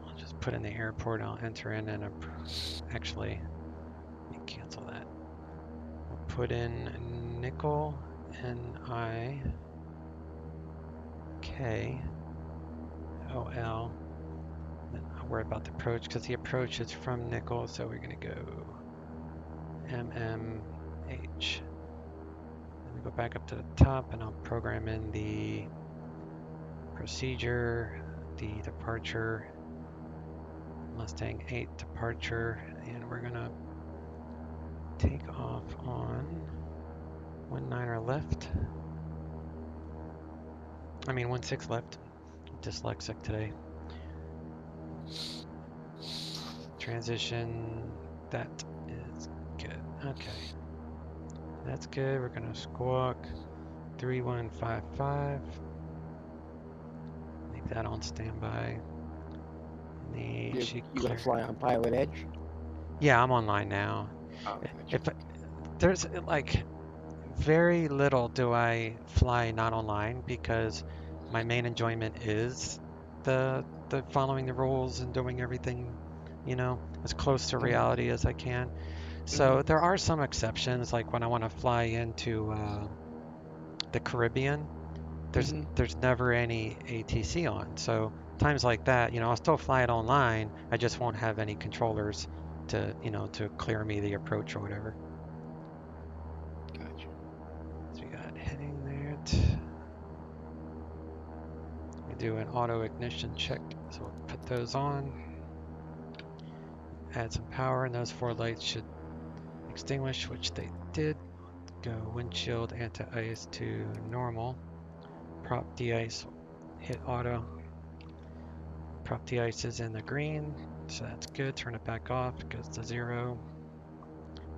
I'll just put in the airport, I'll enter in and actually, let me cancel that. Put in nickel, N-I-K-O-L. Then I'll worry about the approach because the approach is from nickel, so we're going to go MMH. Then we go back up to the top and I'll program in the procedure, the departure, Mustang 8 departure, and we're going to take off on 19er left. I mean 16 left. Dyslexic today. Transition, that is good. Okay. That's good. We're gonna squawk 3155. Leave that on standby. You gonna fly on PilotEdge? Yeah, I'm online now. Oh, if there's like very little do I fly not online because my main enjoyment is the following the rules and doing everything, you know, as close to reality as I can. So there are some exceptions, like when I want to fly into the Caribbean, there's never any ATC on. So times like that, you know, I'll still fly it online. I just won't have any controllers to, you know, to clear me the approach or whatever. Gotcha. So we got heading there. We do an auto ignition check, so we'll put those on. Add some power, and those 4 lights should extinguish, which they did. Go windshield anti-ice to normal. Prop de-ice, hit auto. Prop de-ice is in the green, so that's good. Turn it back off, it goes to 0.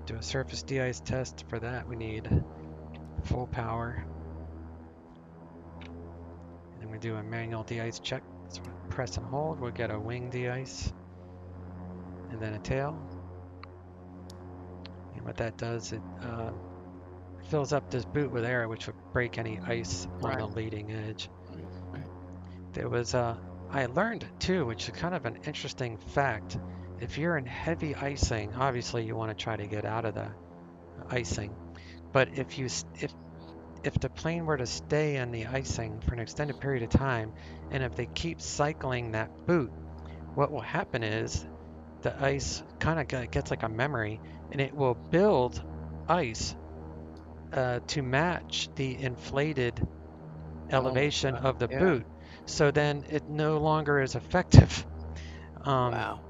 Do a surface de-ice test. For that we need full power. And then we do a manual de-ice check. So we press and hold, we'll get a wing de-ice. And then a tail. And what that does, it fills up this boot with air, which would break any ice on the leading edge. There was I learned too, which is kind of an interesting fact, if you're in heavy icing, obviously you want to try to get out of the icing. But if the plane were to stay in the icing for an extended period of time, and if they keep cycling that boot, what will happen is the ice kind of gets like a memory, and it will build ice to match the inflated elevation of the boot. So then it no longer is effective. Wow.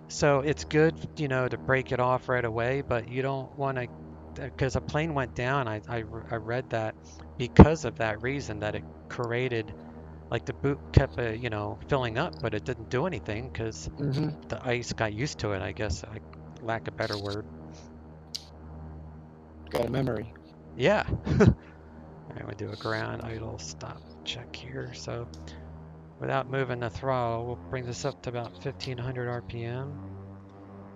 So it's good, you know, to break it off right away, but you don't want to, because a plane went down. I read that because of that reason, that it created, like the boot kept, you know, filling up, but it didn't do anything because the ice got used to it, I guess. I lack a better word. Got a memory. Yeah. All right, we'll do a ground idle stop check here. So without moving the throttle, we'll bring this up to about 1500 RPM,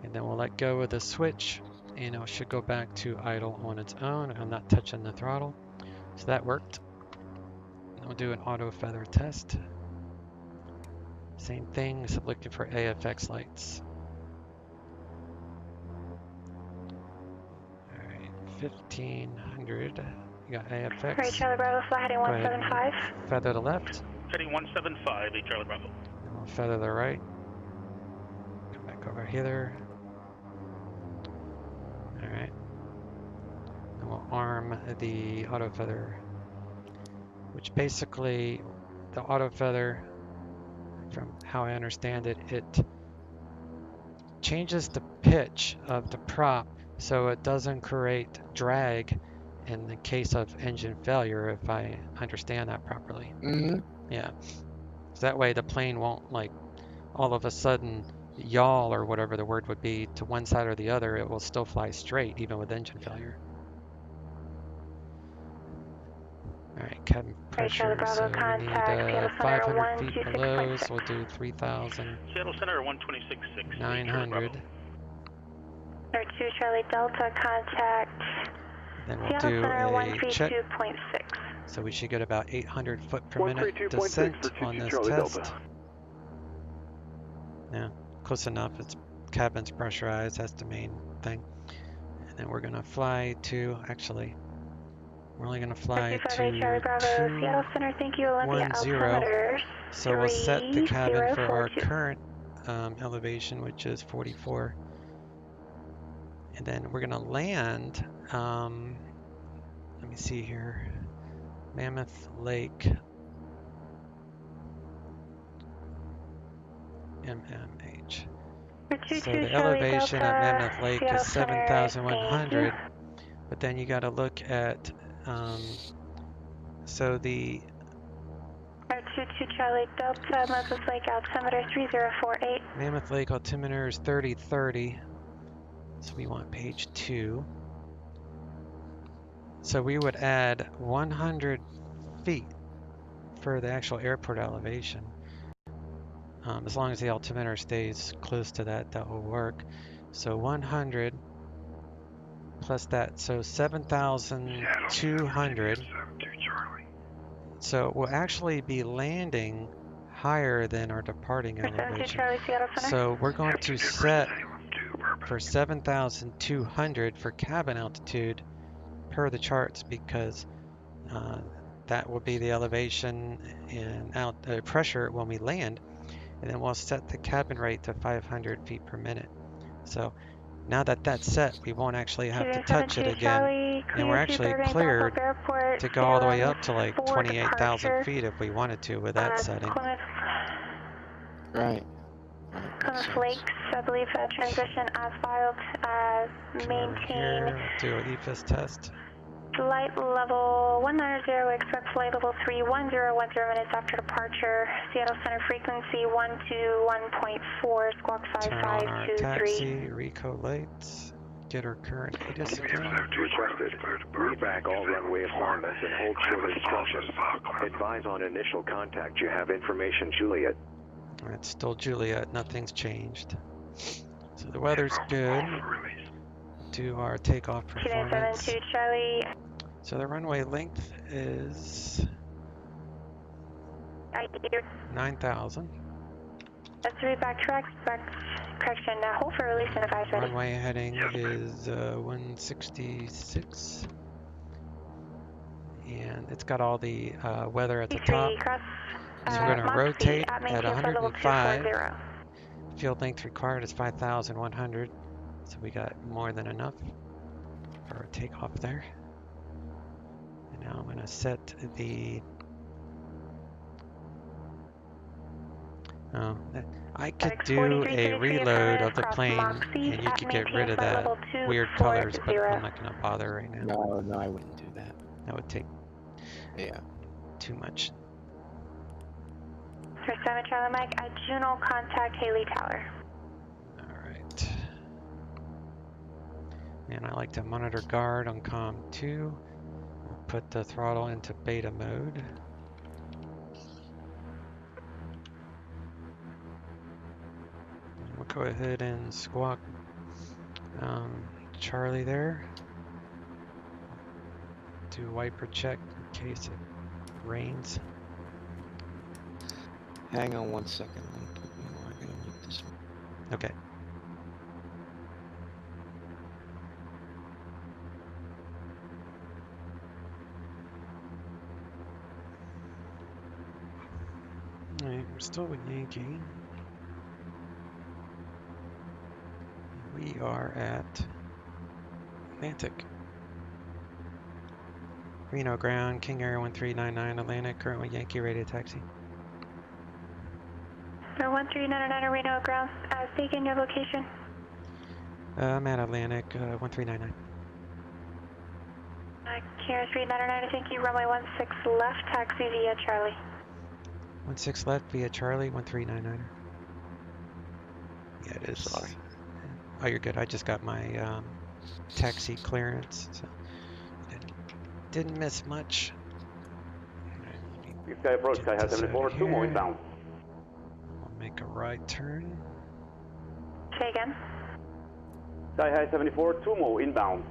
and then we'll let go of the switch, and it should go back to idle on its own. I'm not touching the throttle. So that worked. And we'll do an auto feather test. Same thing, except looking for AFX lights. All right, 1500. You got AFX. Right, Charlie Bravo, fly heading 175. Feather to left. Heading 175, Charlie Bravo. And we'll feather the right. Come back over here. All right. And we'll arm the auto feather, which basically the auto feather, from how I understand it, it changes the pitch of the prop so it doesn't create drag in the case of engine failure, if I understand that properly. Yeah. So that way the plane won't, like, all of a sudden yaw, or whatever the word would be, to one side or the other. It will still fly straight even with engine failure. All right, cabin pressure. So we need 500 feet below, so we'll do 3,000. Seattle Center 126.6. 900. 2 Charlie Delta, contact. Then we'll do a check. So we should get about 800 foot per minute descent on this test. Yeah, close enough. It's cabin's pressurized. That's the main thing. And then we're gonna fly to, actually, we're only gonna fly to 210. So we'll set the cabin for our current elevation, which is 44. And then we're gonna land, let me see here, Mammoth Lake, MMH. So the elevation at Mammoth Lake is 7,100, but then you gotta look at, so the 22 Charlie Delta, Mammoth Lake altimeter 3048. Mammoth Lake altimeter is 3030. So we want page 2. So we would add 100 feet for the actual airport elevation. As long as the altimeter stays close to that, that will work. So 100 plus that, so 7,200. So we'll actually be landing higher than our departing elevation. So we're going to set for 7,200 for cabin altitude per the charts, because that will be the elevation and pressure when we land, and then we'll set the cabin rate to 500 feet per minute. So now that that's set, we won't actually have to touch it again, and we're actually cleared to go all the way up to like 28,000 feet if we wanted to with that setting. Right. Plymouth Lakes, I believe, transition as filed, maintain. Do an EFIS test. Flight level 190, expect flight level 31010 minutes after departure. Seattle Center frequency 121.4, squawk 5523. Turn on our taxi, Rico lights, get our current ATIS again. Requested. Read back all runway assignments and hold short instructions. Advise on initial contact. You have information, Juliet. It's still Juliet, nothing's changed. So the weather's good. Do our takeoff performance. Charlie. So the runway length is 9,000. That's 3 back tracks, back Correction, hold for release and advise ready. Runway heading is 166. And it's got all the weather at the top. Cross, So we're going to rotate at maintain flight level 105. 240. Field length required is 5,100. So we got more than enough for a takeoff there. And now I'm going to set the... I could do a reload of the plane and you could get rid of that weird colors, but I'm not going to bother right now. No, I wouldn't do that. That would take too much. 7 Charlie Mike, at Juno, contact Haley Tower. Alright. And I like to monitor guard on COM 2. We'll put the throttle into beta mode. We'll go ahead and squawk Charlie there. Do wiper check in case it rains. Hang on 1 second. I'm gonna mute this one. Okay. Alright, we're still with Yankee. We are at Atlantic. Reno ground, King Air 1399 Atlantic, currently Yankee radio taxi. 1399 Reno ground, speak in your location. I'm at Atlantic, 1399. Karen 399, thank you, runway 16 left, taxi via Charlie. 16 left via Charlie, 1399. Yeah, it is. Sorry. Oh, you're good. I just got my taxi clearance, so didn't miss much. Sky approach, Sky High 74, 2 more inbound. We'll make a right turn. Say again. Sky High 74, 2 more inbound.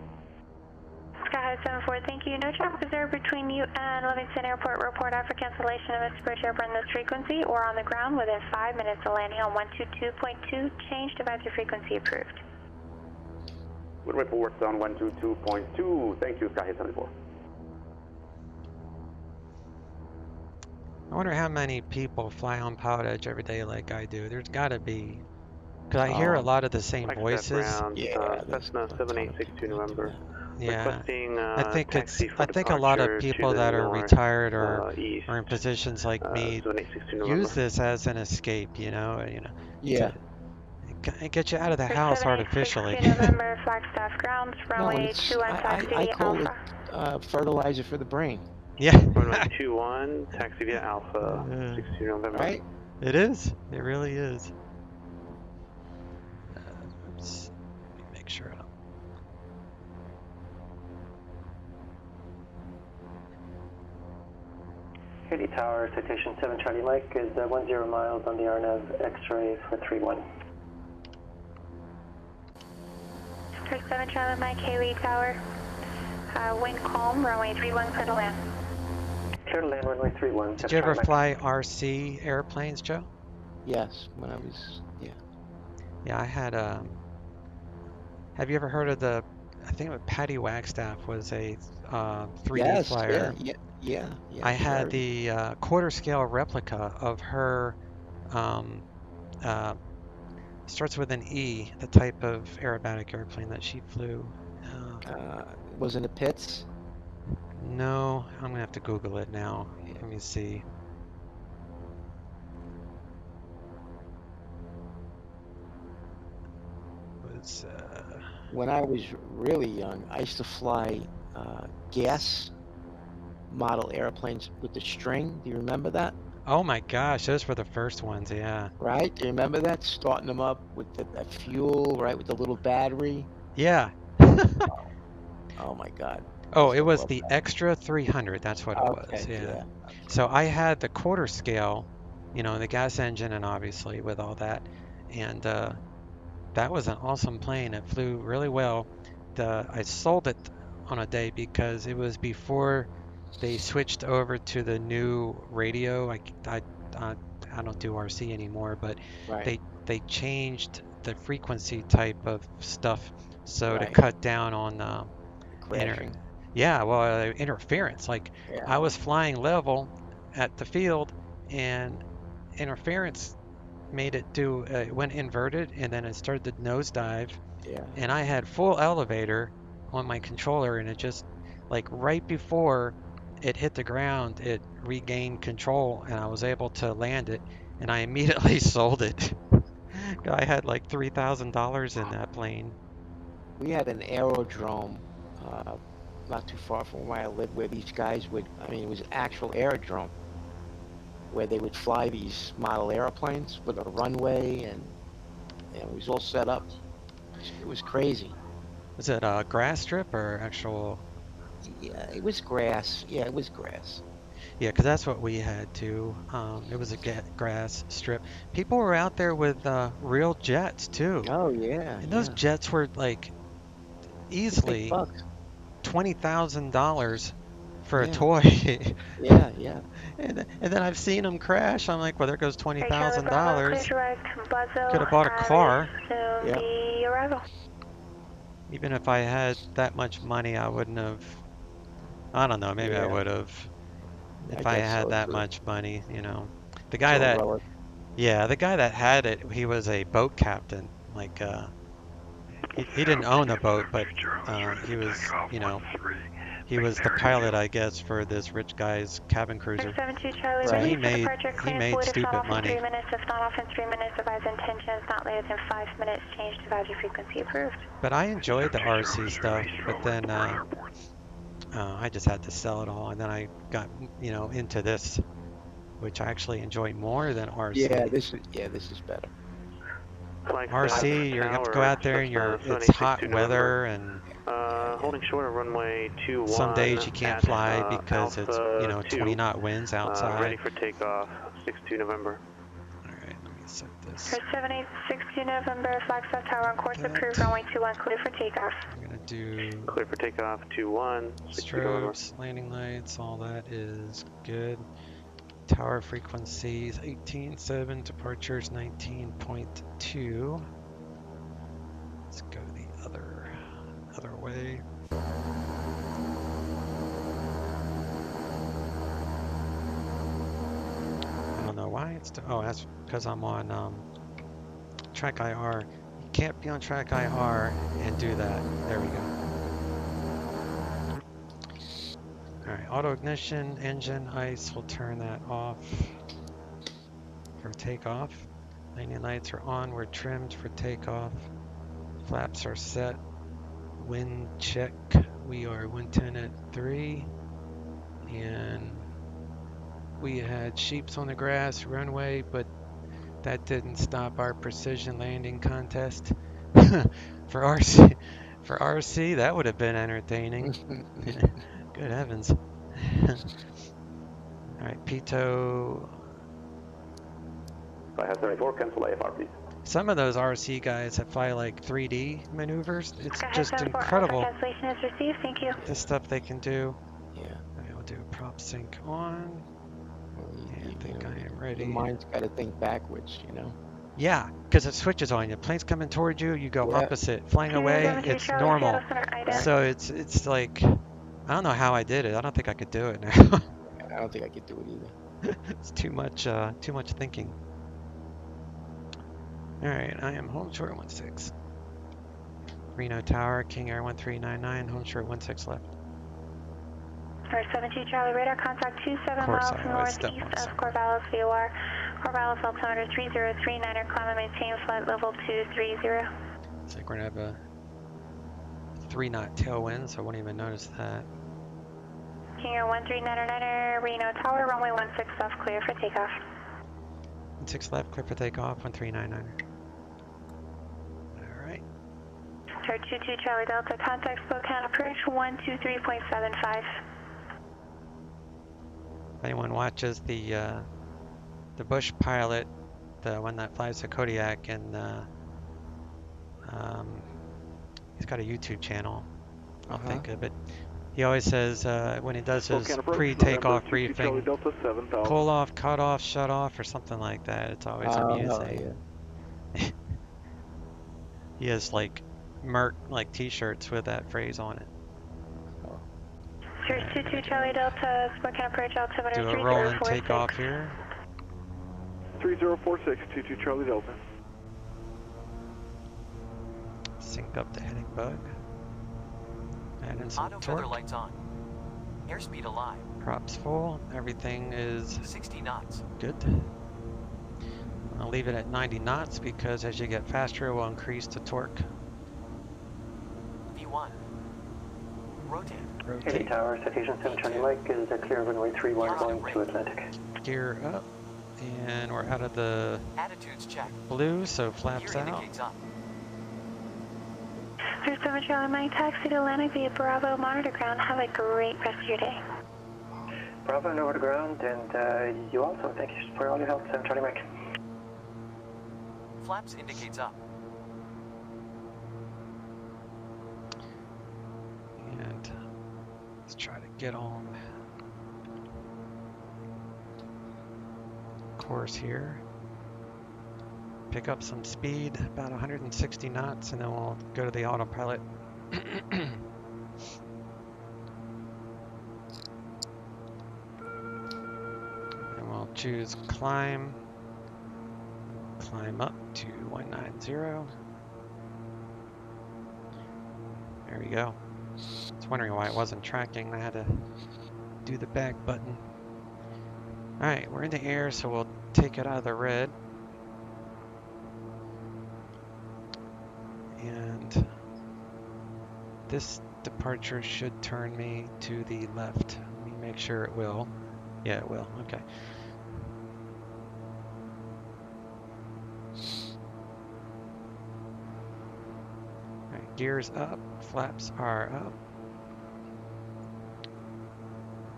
Sky High 74, thank you. No traffic observed between you and Livingston Airport. Report out for cancellation of Express Airborne this frequency or on the ground within 5 minutes of landing on 122.2. Change device frequency approved. Good report on 122.2. Thank you, Sky High 74. I wonder how many people fly on PilotEdge every day like I do. There's got to be, because I hear a lot of the same voices. Cessna 7862 November. Yeah, I think a lot of people that are retired or are in positions like me use this as an escape. You know. Yeah. To get you out of the house artificially. November, Flagstaff grounds, runway 21, taxi I call Alpha. it fertilizer for the brain. Yeah. Runway 21, taxi via Alpha, 62 November. Right? It is. It really is. Oops. Let me make sure I don't. Haley Tower, citation 7 Charlie Mike is 10 miles on the RNAV X-ray for 31. 7 Charlie Mike, Haley Tower. Wind calm, runway 31, clear to land. Clear to land, runway 31. Did you ever fly RC airplanes, Joe? Yes, when I was, Yeah, I had, have you ever heard of the, I think it was Patty Wagstaff was a 3D flyer. Yeah. I had the quarter scale replica of her, starts with an E, the type of aerobatic airplane that she flew. Was in the pits? No, I'm gonna have to Google it now. Let me see. When I was really young, I used to fly gas model airplanes with the string. Do you remember that? Oh my gosh, those were the first ones, yeah. Right? Do you remember that? Starting them up with the fuel, right, with the little battery? Yeah. Oh my God. Oh, it was the Extra 300. That's what it was. Yeah. So I had the quarter scale, you know, the gas engine, and obviously with all that, and that was an awesome plane. It flew really well. I sold it on a day because it was before they switched over to the new radio. I don't do RC anymore, but they changed the frequency type of stuff, so to Right. cut down on Crashing. interference. Like Yeah. I was flying level at the field, and interference made it do it went inverted, and then it started to nosedive. Yeah. And I had full elevator on my controller, and it just like right before it hit the ground, it regained control, and I was able to land it, and I immediately sold it. I had like $3,000 in that plane. We had an aerodrome not too far from where I lived, where these guys would, I mean, it was an actual aerodrome where they would fly these model airplanes with a runway, and it was all set up. It was crazy. Was it a grass strip or actual? Yeah, it was grass. Yeah, it was grass. Yeah, because that's what we had too. It was a grass strip. People were out there with real jets too. Oh yeah. And those jets were like easily $20,000 for a toy. Yeah, yeah. And then I've seen them crash. I'm like, well, there goes $20,000. Could have bought a car. Even if I had that much money, I wouldn't have. I don't know. Maybe I would have. If I had that much money, you know. The guy that, the guy that had it, he was a boat captain. Like, he didn't own a boat, but he was, you know, he was the pilot, I guess, for this rich guy's cabin cruiser. So he made stupid money. 3 minutes, if not off in 3 minutes, advise intentions not later than 5 minutes, change to value frequency approved. But I enjoyed the RC stuff, but then I just had to sell it all, and then I got, you know, into this, which I actually enjoy more than RC. Yeah, this is better. RC, you have to go out there and it's hot weather, and holding short of runway 21. Some days you can't fly because it's, you know, 20 knot winds outside. Ready for takeoff, 62 November. Alright, let me set this. 7862 November, Flagstaff Tower on course approved, runway 21, clear for takeoff. I'm gonna do clear for takeoff, 21. Strobes, landing lights, all that is good. Tower frequencies 18.7, departures 19.2. Let's go the other way. I don't know why it's that's because I'm on track IR. You can't be on track IR and do that. There we go. Alright, auto ignition, engine, ice, we'll turn that off for takeoff. Landing lights are on, we're trimmed for takeoff. Flaps are set. Wind check, we are 110 at 3. And we had sheeps on the grass runway, but that didn't stop our precision landing contest. For RC, that would have been entertaining. Good heavens. Alright, Pito. 574, cancel AFR, please. Some of those RC guys that fly like 3D maneuvers, it's just incredible. Cancellation is received, thank you. The stuff they can do. Yeah. I'll do prop sync on. I think I am ready. Your mind's got to think backwards, you know? Yeah, because it switches on you. Plane's coming towards you, you go opposite. Flying away, it's normal. So it's like, I don't know how I did it. I don't think I could do it now. I don't think I could do it either. It's too much thinking. All right, I am home short 16. Reno Tower, King Air 1399, home short 16 left. 72 Charlie radar, contact 27 miles northeast of Corvallis VOR. Corvallis altimeter 3039er, climb and maintain flight level 230. Looks like we're gonna have a 3-knot tailwind, so I won't even notice that. King Air 1399er, Reno Tower, runway 16 left, clear for takeoff. 16 left, clear for takeoff, 1399er. Alright. 22 Charlie Delta, contact Spokane approach 123.75. If anyone watches the Bush pilot, the one that flies the Kodiak, and he's got a YouTube channel, I'll think of it. He always says when he does his pre-takeoff briefing, pull off, cut off, shut off, or something like that. It's always amusing. Yeah. He has like Merc like T-shirts with that phrase on it. Here's 22 Charlie Delta, smoking approach altimeter Do a roll and take off here. 3046, 22 Charlie Delta. Sync up the heading bug. Add in some Auto torque. feather lights on. Airspeed alive. Props full. Everything is 60 knots. good. I'll leave it at 90 knots because as you get faster, it will increase the torque. V1. Rotate. Heavy Tower, Citation 7 Charlie Mike is clear runway 31 going to Atlantic. Gear up, and we're out of the Attitudes check. blue, so flaps Gear out. indicates up. Here's 7 Charlie Mike, taxi to Atlantic via Bravo, monitor ground. Have a great rest of your day. Bravo and over the ground, and you also. Thank you for all your help, 7 Charlie Mike. Flaps indicates up. And let's try to get on course here. Pick up some speed, about 160 knots, and then we'll go to the autopilot. And we'll choose climb. Climb up to 190. There we go. I was wondering why it wasn't tracking. I had to do the back button. Alright, we're in the air, so we'll take it out of the red. And this departure should turn me to the left. Let me make sure it will. Yeah, it will. Okay. Alright, gears up, flaps are up.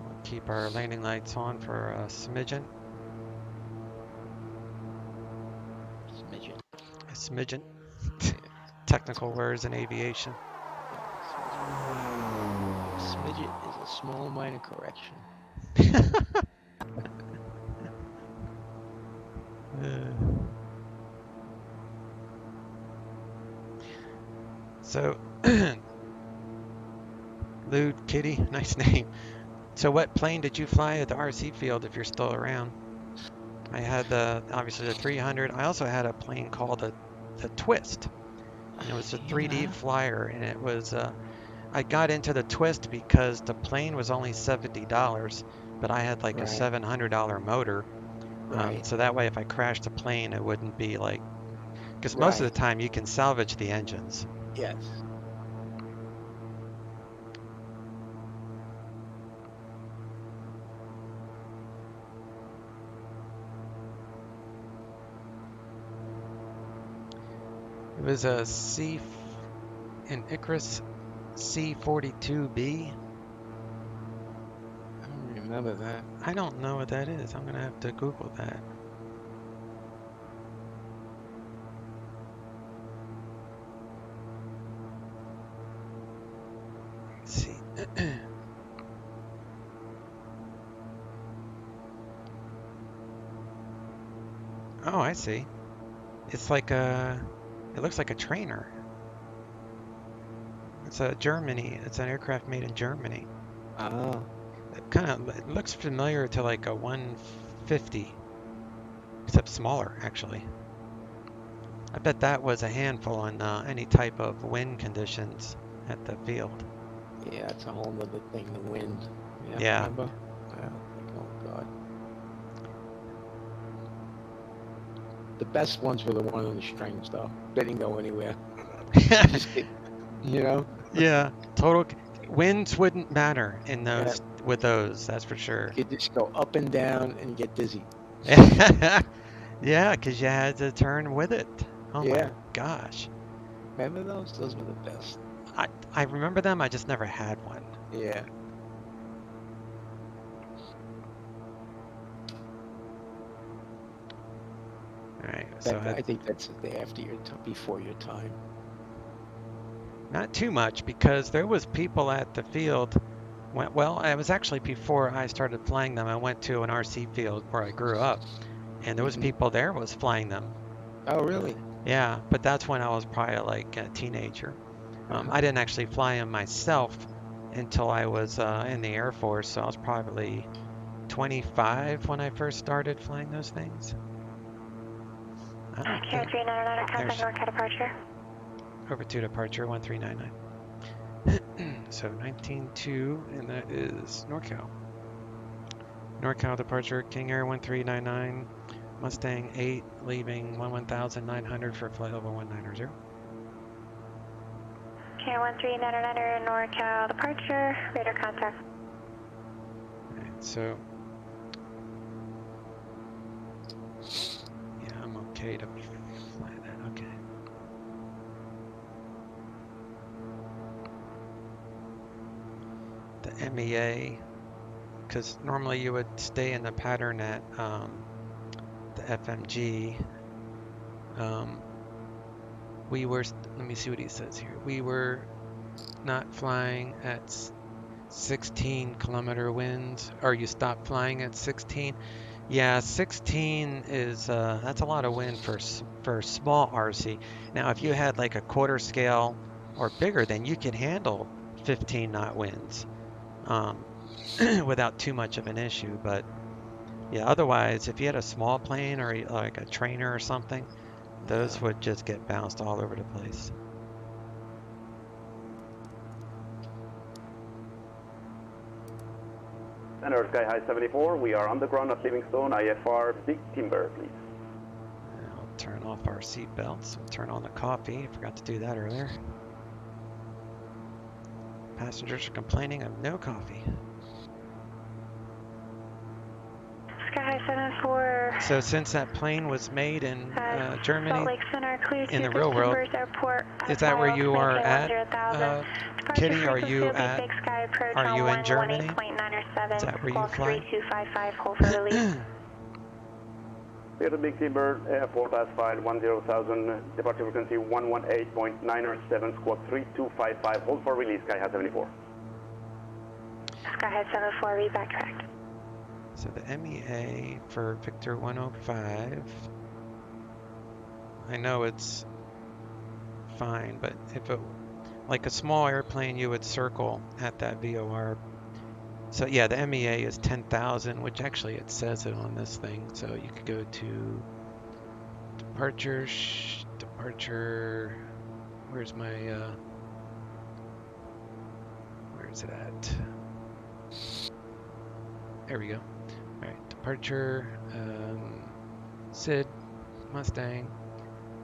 We'll keep our landing lights on for a smidgen. A smidgen. Technical words in aviation. Smidget is a small minor correction. So, Lude Kitty, nice name. So what plane did you fly at the RC field if you're still around? I had obviously the 300. I also had a plane called the Twist. And it was a 3D flyer, and it was, I got into the Twist because the plane was only $70, but I had like a $700 motor. So that way if I crashed the plane, it wouldn't be like, because most of the time you can salvage the engines. Yes. It was a an Icarus C-42B. I don't remember that. I don't know what that is. I'm going to have to Google that. Let's see. Oh, I see. It's like it looks like a trainer. It's a Germany. It's an aircraft made in Germany. Oh. It looks familiar to like a 150, except smaller actually. I bet that was a handful in any type of wind conditions at the field. Yeah, it's a whole other thing, the wind. Yeah. Remember? Oh, God. The best ones were the one on the strings, though. They didn't go anywhere. You know? Yeah, total. Winds wouldn't matter in those with those, that's for sure. You just go up and down and get dizzy. Yeah, because you had to turn with it. Oh my gosh. Remember those? Those were the best. I remember them, I just never had one. Yeah. Alright, so I think that's before your time. Not too much, because there was people at the field. Well, it was actually before I started flying them. I went to an RC field where I grew up, and there was people there was flying them. Oh, really? Yeah, but that's when I was probably like a teenager. I didn't actually fly them myself until I was in the Air Force, so I was probably 25 when I first started flying those things. I don't think. 399, contact NorCal departure. Over to departure 1399. So 19.2, and that is NorCal. NorCal departure, King Air 1399, Mustang 8, leaving 11,900 for flight level 190. Okay, 1399 NorCal departure, radar contact. Alright, so yeah, I'm okay to fly that. Okay. The MEA, because normally you would stay in the pattern at the FMG. We were, let me see what he says here. We were not flying at 16 kilometer winds, or you stopped flying at 16. Yeah, 16 is, that's a lot of wind for small RC. Now, if you had like a quarter scale or bigger, then you could handle 15 knot winds without too much of an issue. But yeah, otherwise, if you had a small plane or like a trainer or something, those would just get bounced all over the place. Center Sky High 74, we are on the ground at Livingstone, IFR Big Timber, please. I'll turn off our seat belts and turn on the coffee. I forgot to do that earlier. Passengers are complaining of no coffee. Sky High 74. So since that plane was made in Germany, Salt Lake Center, clear in the to real world, Airport, is that where you are at, Kitty? Are you at? Are you in Germany? Is that where you fly? 3255, hold for release. Clear to Big Timber, Airport as filed 10,000, departure frequency 118.907, squawk 3255, hold for release, Sky High 74. Sky High 74, we backtracked. So the MEA for Victor 105, I know it's fine, but if it, like a small airplane, you would circle at that VOR. So yeah, the MEA is 10,000, which actually it says it on this thing. So you could go to departure, where's my, where's it at? There we go. All right, departure, SID, Mustang.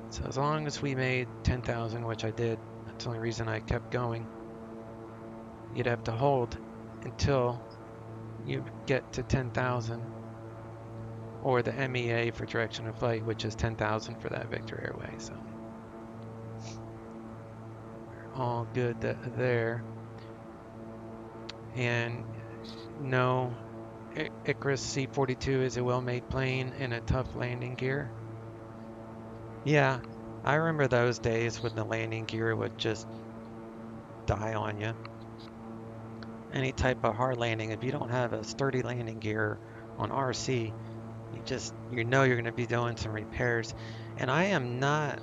So as long as we made 10,000, which I did, that's the only reason I kept going, you'd have to hold until you get to 10,000, or the MEA for direction of flight, which is 10,000 for that Victor Airway. So we're all good there. And no, Icarus C-42 is a well-made plane in a tough landing gear. Yeah, I remember those days when the landing gear would just die on you. Any type of hard landing, if you don't have a sturdy landing gear on RC, you know you're going to be doing some repairs. And I am not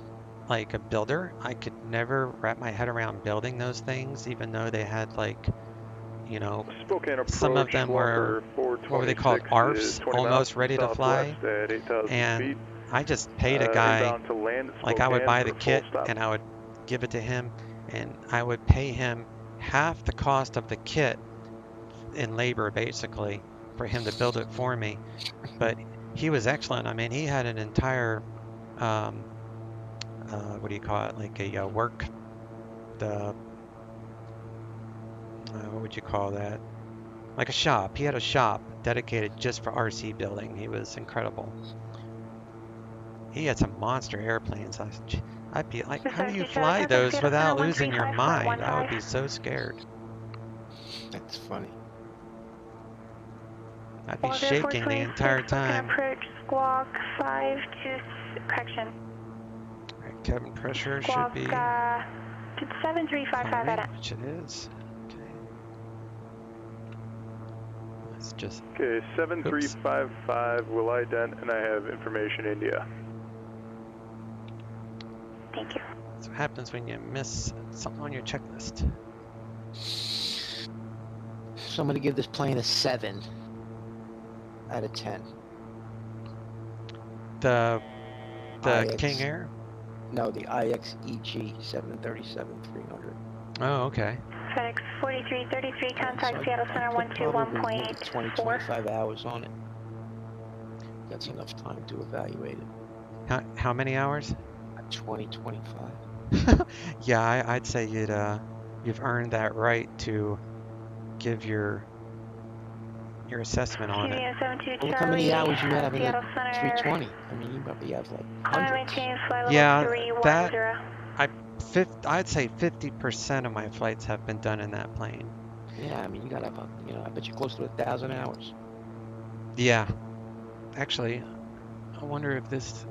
like a builder. I could never wrap my head around building those things, even though they had like, you know, some of them were, what were they called, ARFs, almost ready to fly. And I just paid a guy, like I would buy the kit and I would give it to him, and I would pay him half the cost of the kit in labor, basically, for him to build it for me. But he was excellent. I mean, he had an entire, what do you call it, like a what would you call that? Like a shop. He had a shop dedicated just for RC building. He was incredible. He had some monster airplanes. I'd be like, how do you fly those without losing your mind? I would be so scared. That's funny. I'd be shaking the entire time. Approach squawk 52, correction. Alright, cabin pressure Squawk, should be 7355 at it. which it is. Okay. Let's just. Okay, 7355 will ident, and I have information India. Thank you. That's what happens when you miss something on your checklist. So I'm going to give this plane a 7 out of 10. The IX, King Air? No, the IXEG 737-300. Oh, okay. FedEx 4333, contact So Seattle Center I could probably give it 121.4. 20-25 hours on it. That's enough time to evaluate it. How many hours? 20-25. Yeah, I'd say you've earned that right to give your assessment on it. Well, look how many hours you have in the 320. I mean, you probably have like hundreds. Yeah, that I'd say 50% of my flights have been done in that plane. Yeah, I mean, you got about, I bet you're close to 1,000 hours. Yeah, actually, I wonder if this,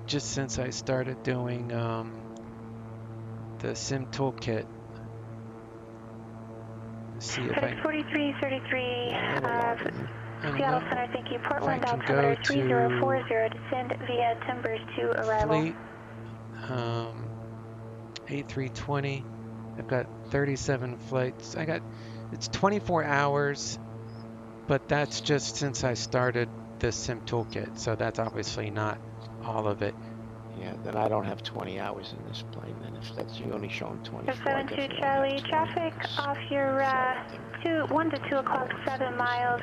just since I started doing the Sim Toolkit, see if I 4333, Seattle Center, thank you. Portland, can altimeter go 3040, descend via Timbers to arrival. Fleet, 8320. I've got 37 flights. It's 24 hours, but that's just since I started the Sim Toolkit, so that's obviously not all of it. Yeah, then I don't have 20 hours in this plane. Then if that's you only showing 24, 72 Charlie, traffic off your 1 to 2 o'clock, 7 miles,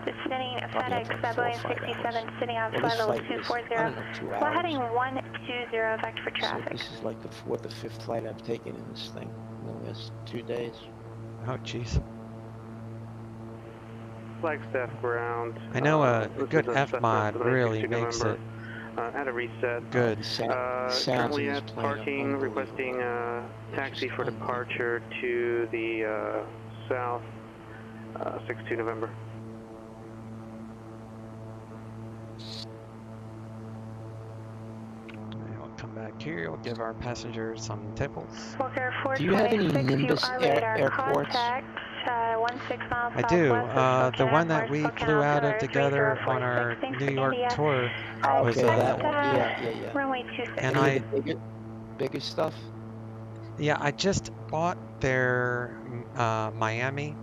descending FedEx Boeing 67, sitting on flight level 240. Flight heading 120, vector for traffic. So this is like the 4th or 5th flight I've taken in this thing in the last 2 days. Oh, jeez. Flagstaff ground. I know a good F-mod really makes it at a reset. good. Currently at parking, requesting taxi for departure to the south, 62 November. We'll come back here. We'll give our passengers some tipples. Do you have any Nimbus airports? I do. The one that we flew out of together on our New York tour was that one. Yeah. Runway 26. And I bigger stuff. Yeah, I just bought their Miami,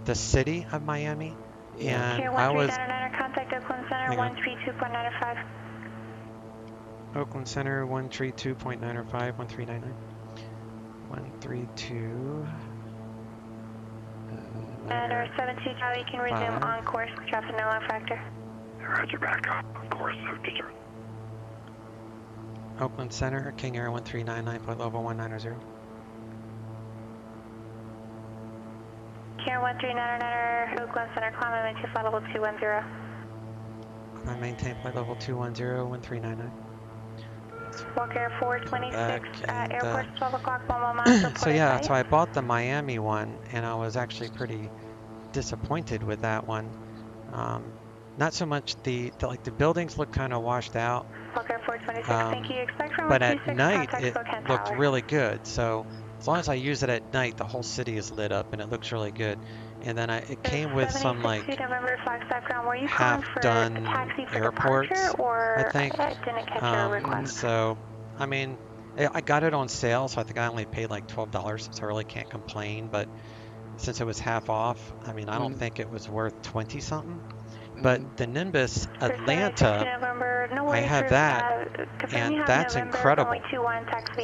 the city of Miami, and I was. Contact Oakland Center 132.95. Oakland Center 132.905 1399. 132. And our 72 Charlie, you can resume on course, traffic no load factor. Roger, back on course, 50. Oakland Center, King Air 1399, flight level 190. King Air 1399, Oakland Center, climb and maintain flight level 210. I maintain flight level 210, 1399. Walk Air 426 at airport, 12 o'clock, 1 miles. So yeah, so I bought the Miami one, and I was actually pretty disappointed with that one. Not so much the buildings look kind of washed out, Walk Air 426, thank you. Expect from but at night it looked tower. really good. So as long as I use it at night, the whole city is lit up, and it looks really good. And then it came with some like half-done airports, I think. So, I mean, I got it on sale, so I think I only paid like $12, so I really can't complain. But since it was half off, I mean, I don't think it was worth 20-something. But the Nimbus Atlanta, I have that, and that's incredible.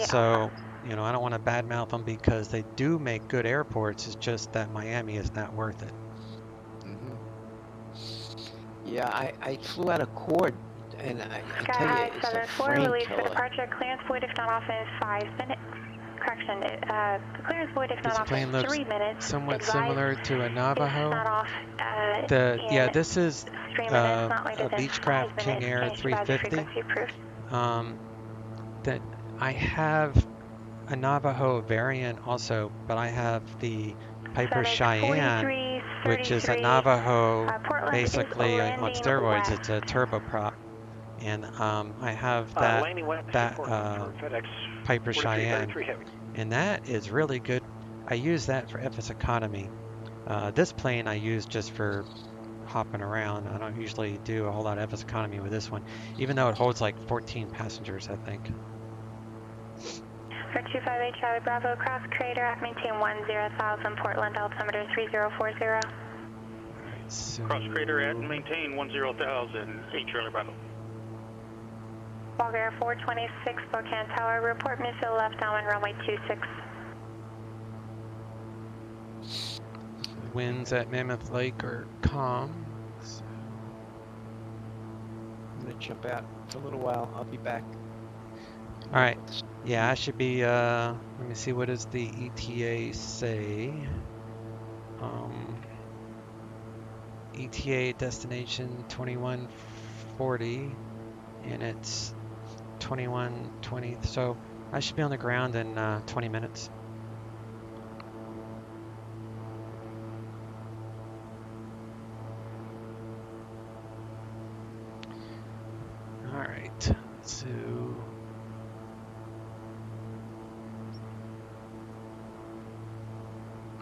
So, I don't want to badmouth them because they do make good airports. It's just that Miami is not worth it. Yeah, I flew out of Cord, and I tell you, it's a frame release for killer. departure. Clearance void if not off in 5 minutes. Correction, the clearance void if not off in 3 minutes. Somewhat similar to a Navajo. Not off, this is a Beechcraft King Air 350. That I have a Navajo variant also, but I have the Piper Cheyenne, which is a Navajo basically on steroids. It's a turboprop, and I have that Piper Cheyenne, and that is really good. I use that for FS economy. This plane I use just for hopping around. I don't usually do a whole lot of FS economy with this one, even though it holds like 14 passengers, I think. For 258 Charlie Bravo, cross crater at maintain 10,000, Portland, altimeter 3040. So Cross crater at and maintain 10,000, 8 Charlie Bravo. Walker 426, Spokane Tower, report missile left downwind runway 26. winds at Mammoth Lake are calm. So I'm gonna jump out for a little while. I'll be back. all right. Yeah, I should be. Let me see. What does the ETA say? ETA destination 2140, and it's 2120. So I should be on the ground in 20 minutes. All right. So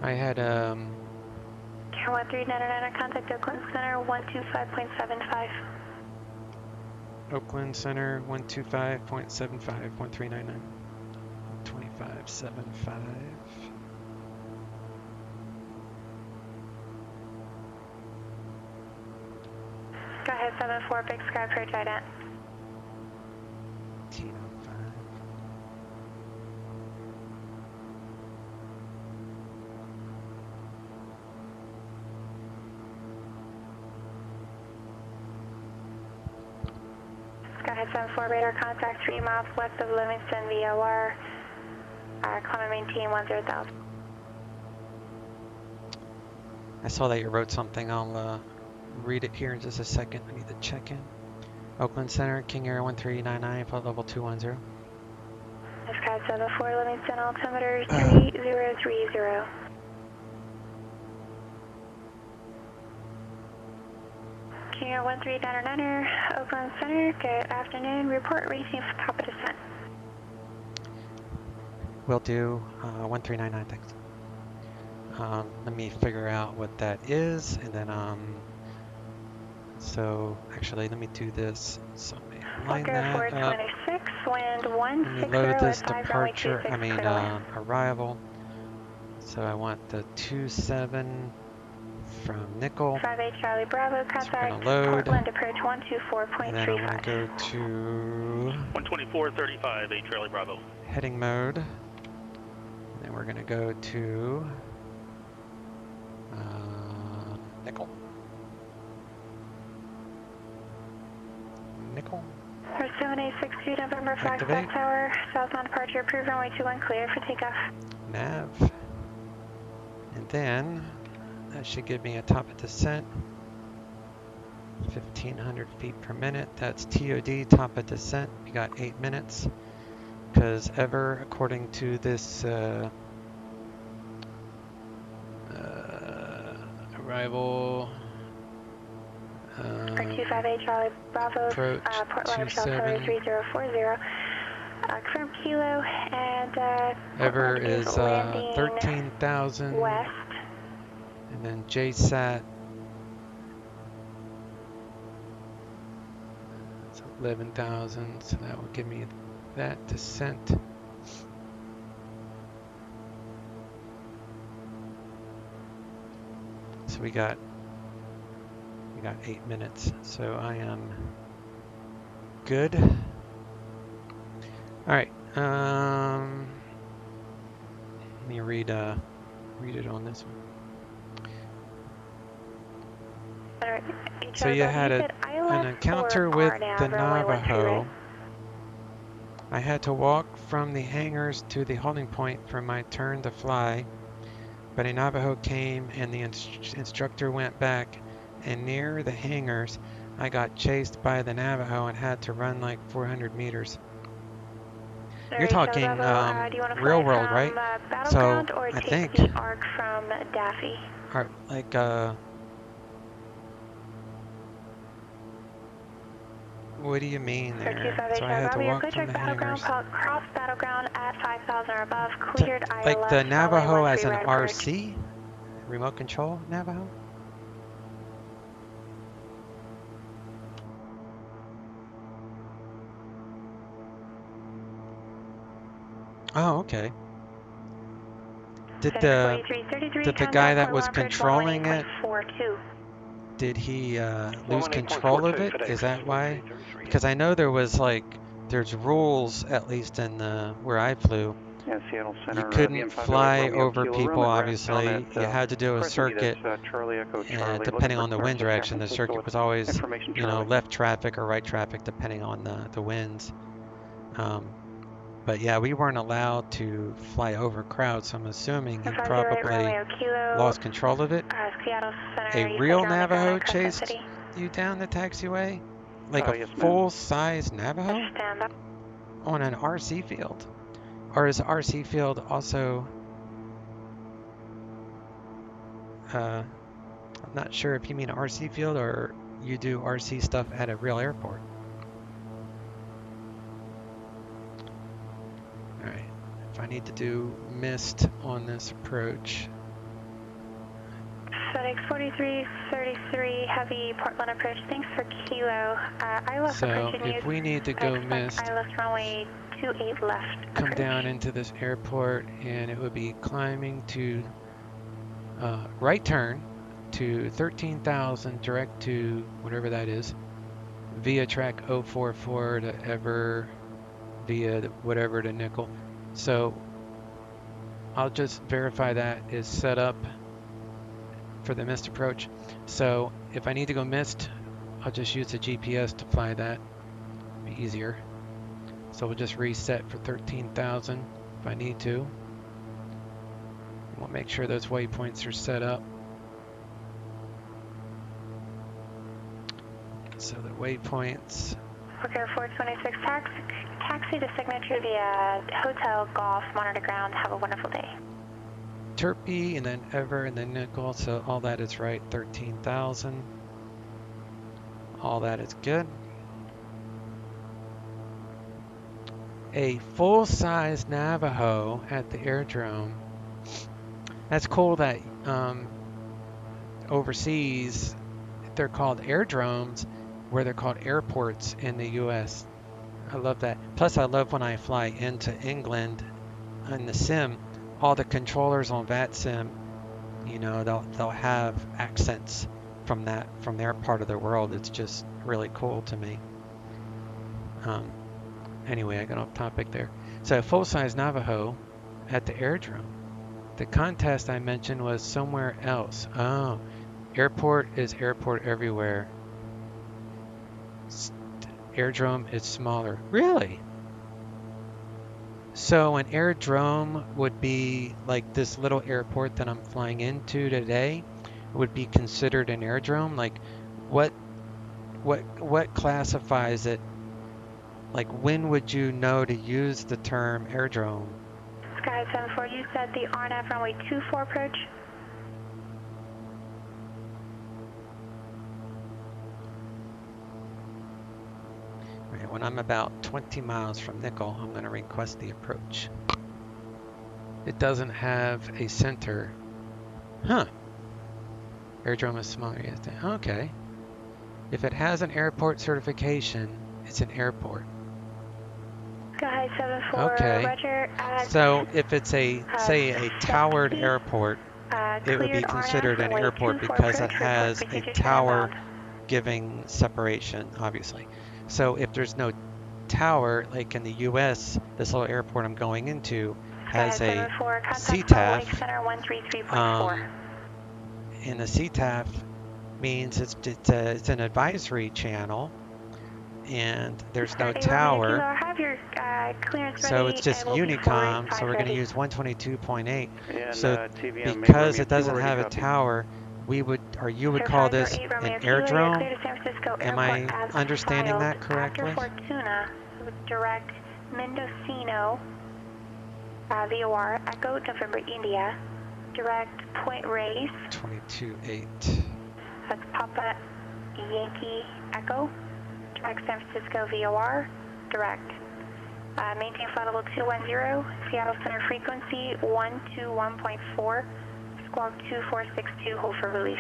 I had 1399, contact Oakland Center 125.75. Oakland Center 125.75.399. 2575. Go ahead, 74, big sky approach ident. Skyhead 74, radar contact 3 miles west of Livingston VOR. Climate maintain 10,000. I saw that you wrote something. I'll read it here in just a second. I need to check in. Oakland Center, King Air 1399, flight level 210. Skyhead 74, Livingston altimeter 3030. King Air 1399, Oakland Center, good afternoon. Report reaching top of descent. Will do. 1399, thanks. Let me figure out what that is, and then so actually let me do this. So let me line that up. 426, wind 160 Let me load this at 5 departure. runway 26 I mean arrival. So I want the 27 from Nickel. 58 Charlie Bravo, contact Portland approach 124.35. And then I'm going to go to 124.35, 8 Charlie Bravo. Heading mode. And then we're going to go to Nickel. Nickel. For 7862 November Flagstaff Tower, southbound departure approved, runway 21 clear for takeoff. Nav. And then that should give me a top of descent. 1,500 feet per minute. That's TOD, top of descent. We got 8 minutes. Because ever, according to this arrival. For 258 Charlie Bravo, Portland altimeter 3040. Confirm kilo and ever is 13,000 west. And then JSAT it's 11,000, so that will give me that descent. So we got 8 minutes, so I am good. All right, let me read it on this one. So you had an encounter with the Navajo. I had to walk from the hangars to the holding point for my turn to fly, but a Navajo came and the instructor went back, and near the hangars I got chased by the Navajo and had to run like 400 meters. You're talking real world, right? So I think arc from Daffy. Like what do you mean there? So I had to walk from the hangars. Cross battleground at 5,000 or above, cleared ILS. Like the Navajo as an RC? Remote control Navajo? Oh, okay. Did the guy that was controlling it, did he lose control of it? Is that why? Because I know there was like, there's rules, at least in where I flew. Yeah, Seattle Center. You couldn't fly over people, obviously. You had to do a circuit, and depending on the wind direction, the circuit was always, you know, left traffic or right traffic, depending on the winds. But yeah, we weren't allowed to fly over crowds, so I'm assuming you probably lost control of it. A real Navajo chased you down the taxiway? Like a full-size Navajo? On an RC field? Or is RC field also... I'm not sure if you mean RC field or you do RC stuff at a real airport. Alright, if I need to do mist on this approach. FedEx 4333, heavy Portland approach, thanks for Kilo. I left so if we need to go mist, I left runway 28 left. Come down into this airport and it would be climbing to right turn to 13,000 direct to whatever that is, via track 044 to Ever, via whatever to Nickel. So I'll just verify that is set up for the mist approach. So if I need to go mist, I'll just use the GPS to fly that. It'll be easier. So we'll just reset for 13,000 if I need to. We'll make sure those waypoints are set up. So the waypoints. Okay, 426 taxi to signature via Hotel Golf, monitor ground. Have a wonderful day. Turpy and then Ever and then Nickel. So all that is right. 13,000. All that is good. A full-size Navajo at the airdrome. That's cool that overseas they're called airdromes where they're called airports in the US. I love that. Plus I love when I fly into England in the sim, all the controllers on that sim, you know, they'll have accents from their part of the world. It's just really cool to me. Anyway, I got off topic there. So full-size Navajo at the airdrome. The contest I mentioned was somewhere else. Oh, airport is airport everywhere. Airdrome is smaller. Really? So an airdrome would be like this little airport that I'm flying into today would be considered an airdrome? Like what classifies it? Like when would you know to use the term airdrome? Sky 74, you said the RNAV runway 24 approach? Right, when I'm about 20 miles from Nickel, I'm going to request the approach. It doesn't have a center. Huh. Airdrome is smaller. Yes. Okay. If it has an airport certification, it's an airport. Sky 74, okay. Roger. So if it's a, say, a towered airport, it would be considered an airport because it has a tower giving separation, obviously. So if there's no tower, like in the US, this little airport I'm going into has a CTAF, and the CTAF means it's an advisory channel, and there's no tower, so it's just Unicom, so we're going to use 122.8. So because it doesn't have a tower, we would, or you would call this an airdrome. Am I understanding that correctly? Fortuna, direct Mendocino, VOR, Echo, November, India, direct Point Reyes. 22.8. That's Papa Yankee Echo, direct San Francisco VOR, direct. Maintain flight level 210, Seattle Center frequency 121.4, squawk 2462, hold for release.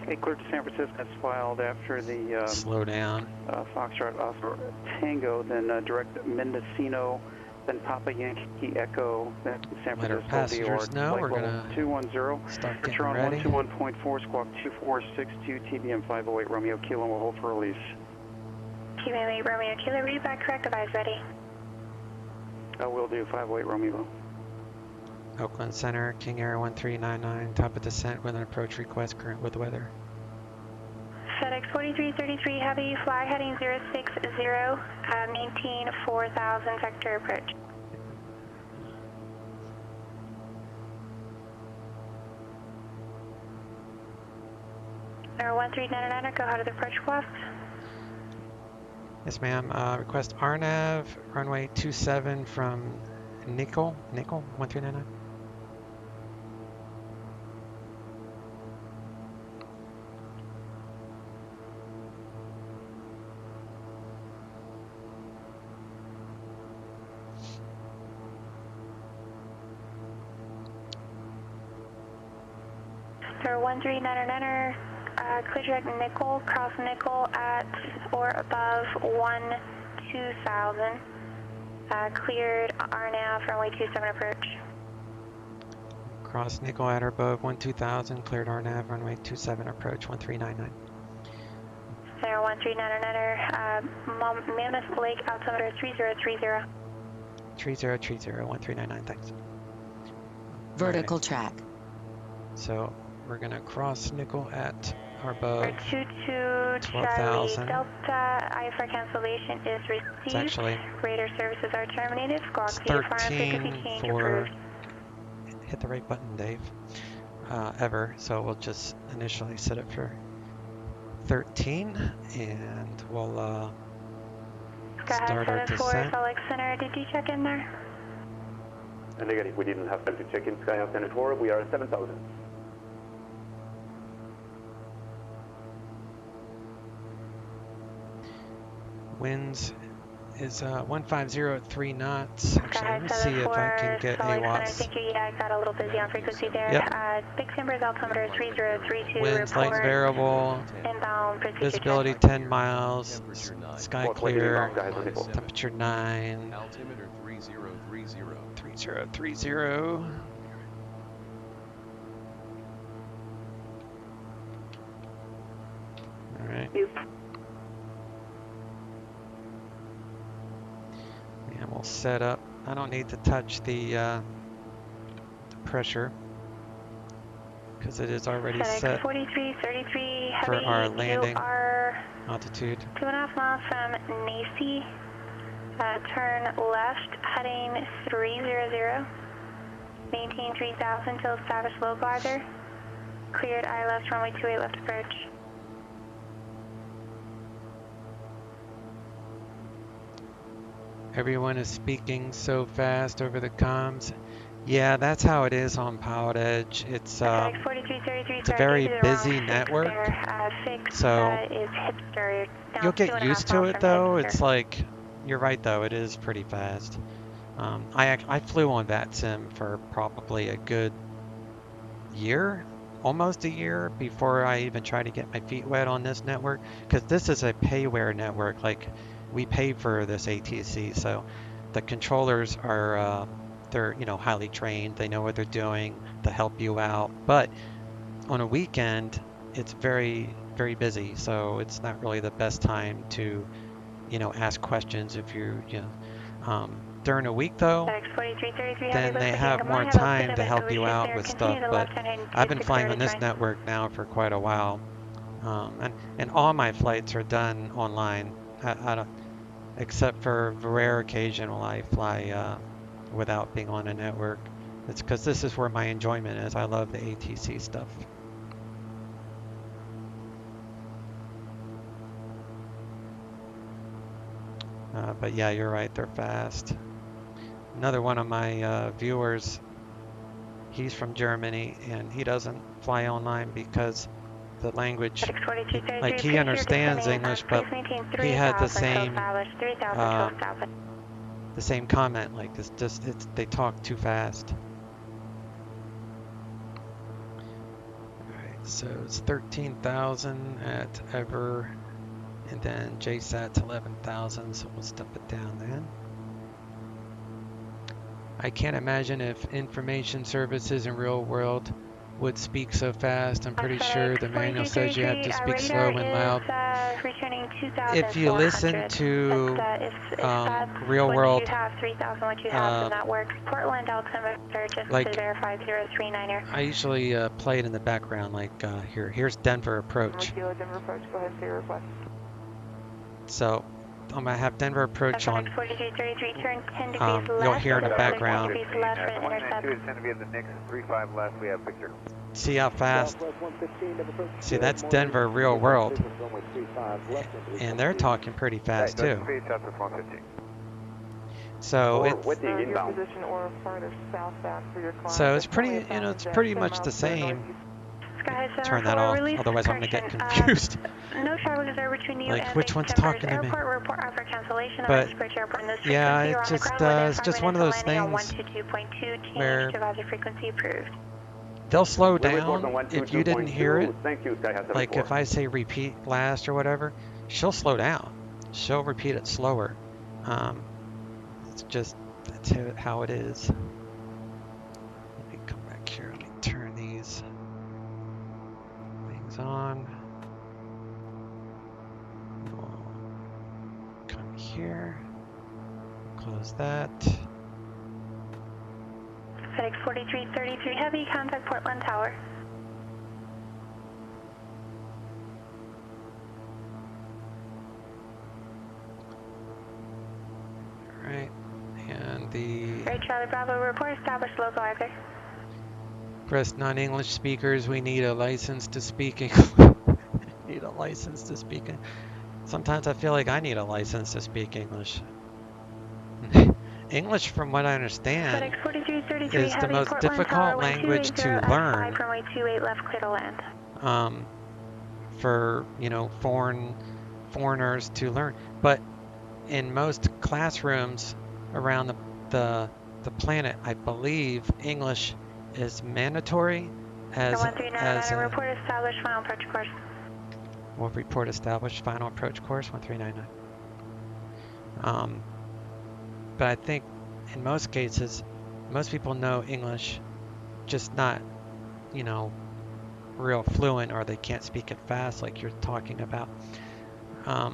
Okay, clear to San Francisco. That's filed after the slow down. Foxtrot Oscar Tango, then direct Mendocino, then Papa Yankee Echo, then San Let our Francisco. passengers know we're gonna 210. start getting Return ready. 121.4, squawk 2462, TBM 508 Romeo Kilo, and we'll hold for release. TBM 8 Romeo Kilo, read back correct, advise ready. Will do, 508 Romeo. Oakland Center, King Air 1399, top of descent with an approach request, current with weather. FedEx 4333 Heavy, fly heading 060, maintain 4000, vector approach. Number 1399, go ahead of the approach left. Yes, ma'am. Request RNAV, runway 27 from Nickel 1399. Number 1399, clear direct Nickel, cross Nickel at or above 2000. Cleared RNAV, runway 27 approach. Cross Nickel at or above 12000, cleared RNAV, runway 27 approach 1399. Center 1399, Mammoth Lake, altimeter 3030. 3030, 1399, thanks. Vertical Right. track. So we're gonna cross Nickel at or above 22 12,000. Delta, IFR cancellation is received. It's actually Radar services are terminated. Squawk 13 for, hit the right button, Dave, ever. So we'll just initially set it for 13 and we'll start our descent. Salt Lake Center, did you check in there? Negative, we didn't have time to check in Skyhawk 10-4, we are at 7,000. Winds is 1503 knots. Actually, let me see if I can get a watts. I got a little busy on frequency there. Yep. Big Timbers altimeter 3032. Winds, light variable. Inbound procedure. Visibility 10 miles. Sky clear. Temperature 9. Altimeter 3030. 3030. All right. And we'll set up. I don't need to touch the pressure because it is already set 4333 for heavy. our landing You are altitude. 2.5 miles from Nacy. Turn left, heading 300. Maintain 3000 till establish low glider. Cleared eye left, runway 28 left approach. Everyone is speaking so fast over the comms. Yeah, that's how it is on PilotEdge. It's a very busy network, so you'll get used to it though. It's like, you're right though, it is pretty fast. I flew on VATSIM for probably a good year, almost a year, before I even tried to get my feet wet on this network, because this is a payware network. Like, we pay for this ATC, so the controllers are they're highly trained. They know what they're doing to help you out. But on a weekend, it's very, very busy, so it's not really the best time to ask questions. If during a week though, then they have more time to help you out with stuff. But I've been flying on this network now for quite a while, and all my flights are done online. I don't, except for a rare occasion will I fly without being on a network. It's because this is where my enjoyment is. I love the ATC stuff. But yeah, you're right, they're fast. Another one of my viewers, he's from Germany, and he doesn't fly online because the language, like, he understands English, but he had the same comment, like, they talk too fast. Alright, So it's 13,000 at Ever, and then JSAT's 11,000, so we'll step it down then. I can't imagine if information services in real world would speak so fast. I'm pretty sure the manual says you have to speak slow and loud. If you listen to real world, like I usually play it in the background, like here's Denver approach. Denver approach, go ahead and say your request. So I'm gonna have Denver approach on. You'll hear in the background. See how fast? See, that's Denver real world, and they're talking pretty fast too. So it's pretty, it's pretty much the same. Turn that off, otherwise I'm gonna get confused. Like which one's talking to me? But yeah, it's just one of those things where they'll slow down if you didn't hear it. Like if I say repeat last or whatever, she'll slow down. She'll repeat it slower. It's just that's how it is. Let me come back here. Let me turn these things on. We'll come here. Close that. FedEx 4333 Heavy, contact Portland Tower. Alright, and the... Right, Charlie Bravo, report established localizer. Press non-English speakers, we need a license to speak need a license to speak. Sometimes I feel like I need a license to speak English. English, from what I understand, is the most difficult language to learn for, foreigners to learn. But in most classrooms around the planet, I believe English is mandatory as report established final approach course. We'll report established final approach course 1399. But I think in most cases, most people know English, just not, real fluent, or they can't speak it fast like you're talking about. I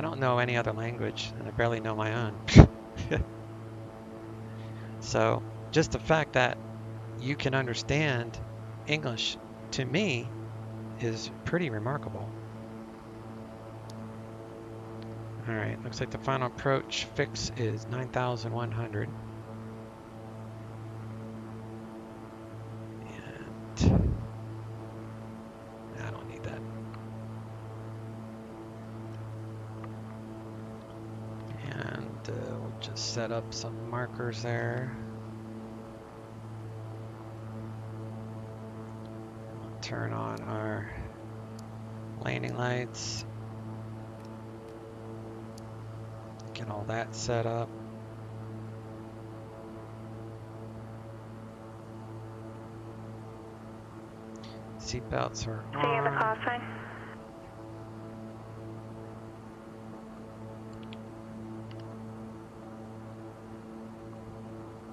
don't know any other language, and I barely know my own. So just the fact that you can understand English, to me, is pretty remarkable. All right, looks like the final approach fix is 9,100. And I don't need that. And we'll just set up some markers there. We'll turn on our landing lights. Get all that set up. Seatbelts are on. See you in the call sign.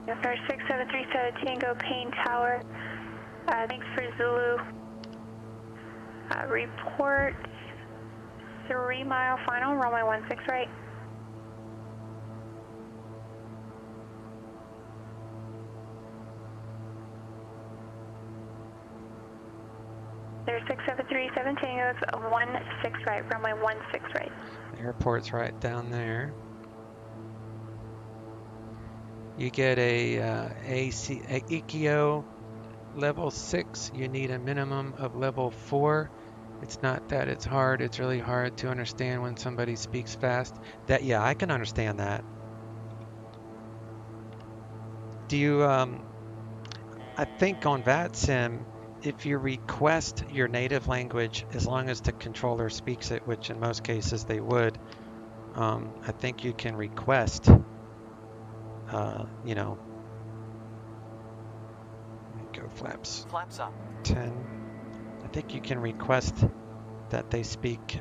Number 6737 Tango Payne Tower. Thanks for Zulu. Report 3 mile final, runway 16 right. There's 6737 Tango, it's 16 right, runway 16 right. The airport's right down there. You get a EKO level 6. You need a minimum of level 4. It's not that it's hard. It's really hard to understand when somebody speaks fast. Yeah, I can understand that. Do you? I think on VATSIM, if you request your native language, as long as the controller speaks it, which in most cases they would, I think you can request. Let me go flaps. Flaps up. 10. I think you can request that they speak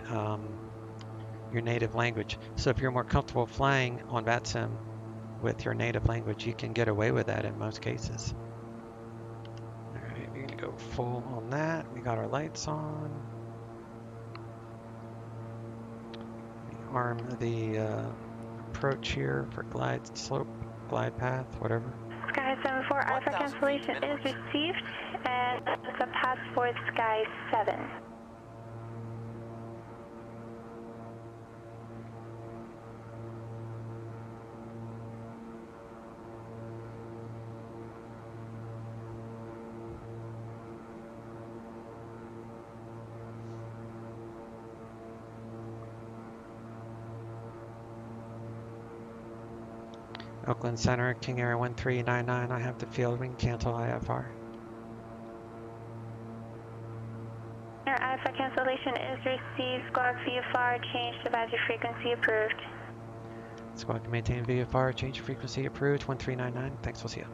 your native language. So if you're more comfortable flying on VATSIM with your native language, you can get away with that in most cases. All right, we're gonna go full on that. We got our lights on. We arm the approach here for glide slope, glide path, whatever. Sky 74 Alpha cancellation is received, and it's a pass for Sky 7. Oakland Center, King Air 1399, I have the field, we can cancel IFR. Alpha cancellation is received, squawk VFR, change to advisory frequency approved. Squawk can maintain VFR, change frequency approved, 1399, thanks, we'll see you.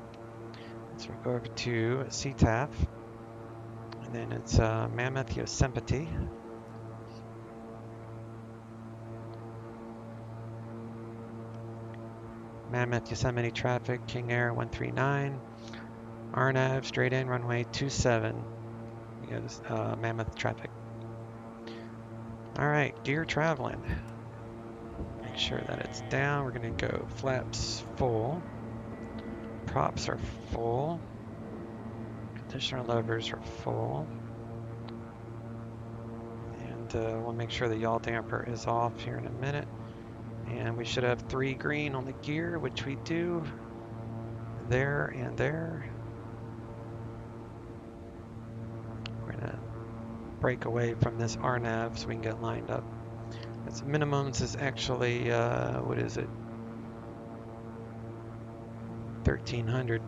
So we go over to CTAF, and then it's Mammoth, Yosemite. Mammoth, Yosemite traffic, King Air 139, RNAV, straight in, runway 27. We got Mammoth traffic. All right, gear traveling. Make sure that it's down. We're gonna go flaps full. Props are full. Conditioner levers are full. And we'll make sure the yaw damper is off here in a minute. And we should have 3 green on the gear, which we do. There and there. We're gonna break away from this RNAV so we can get lined up. Its minimums is actually, what is it? 1300,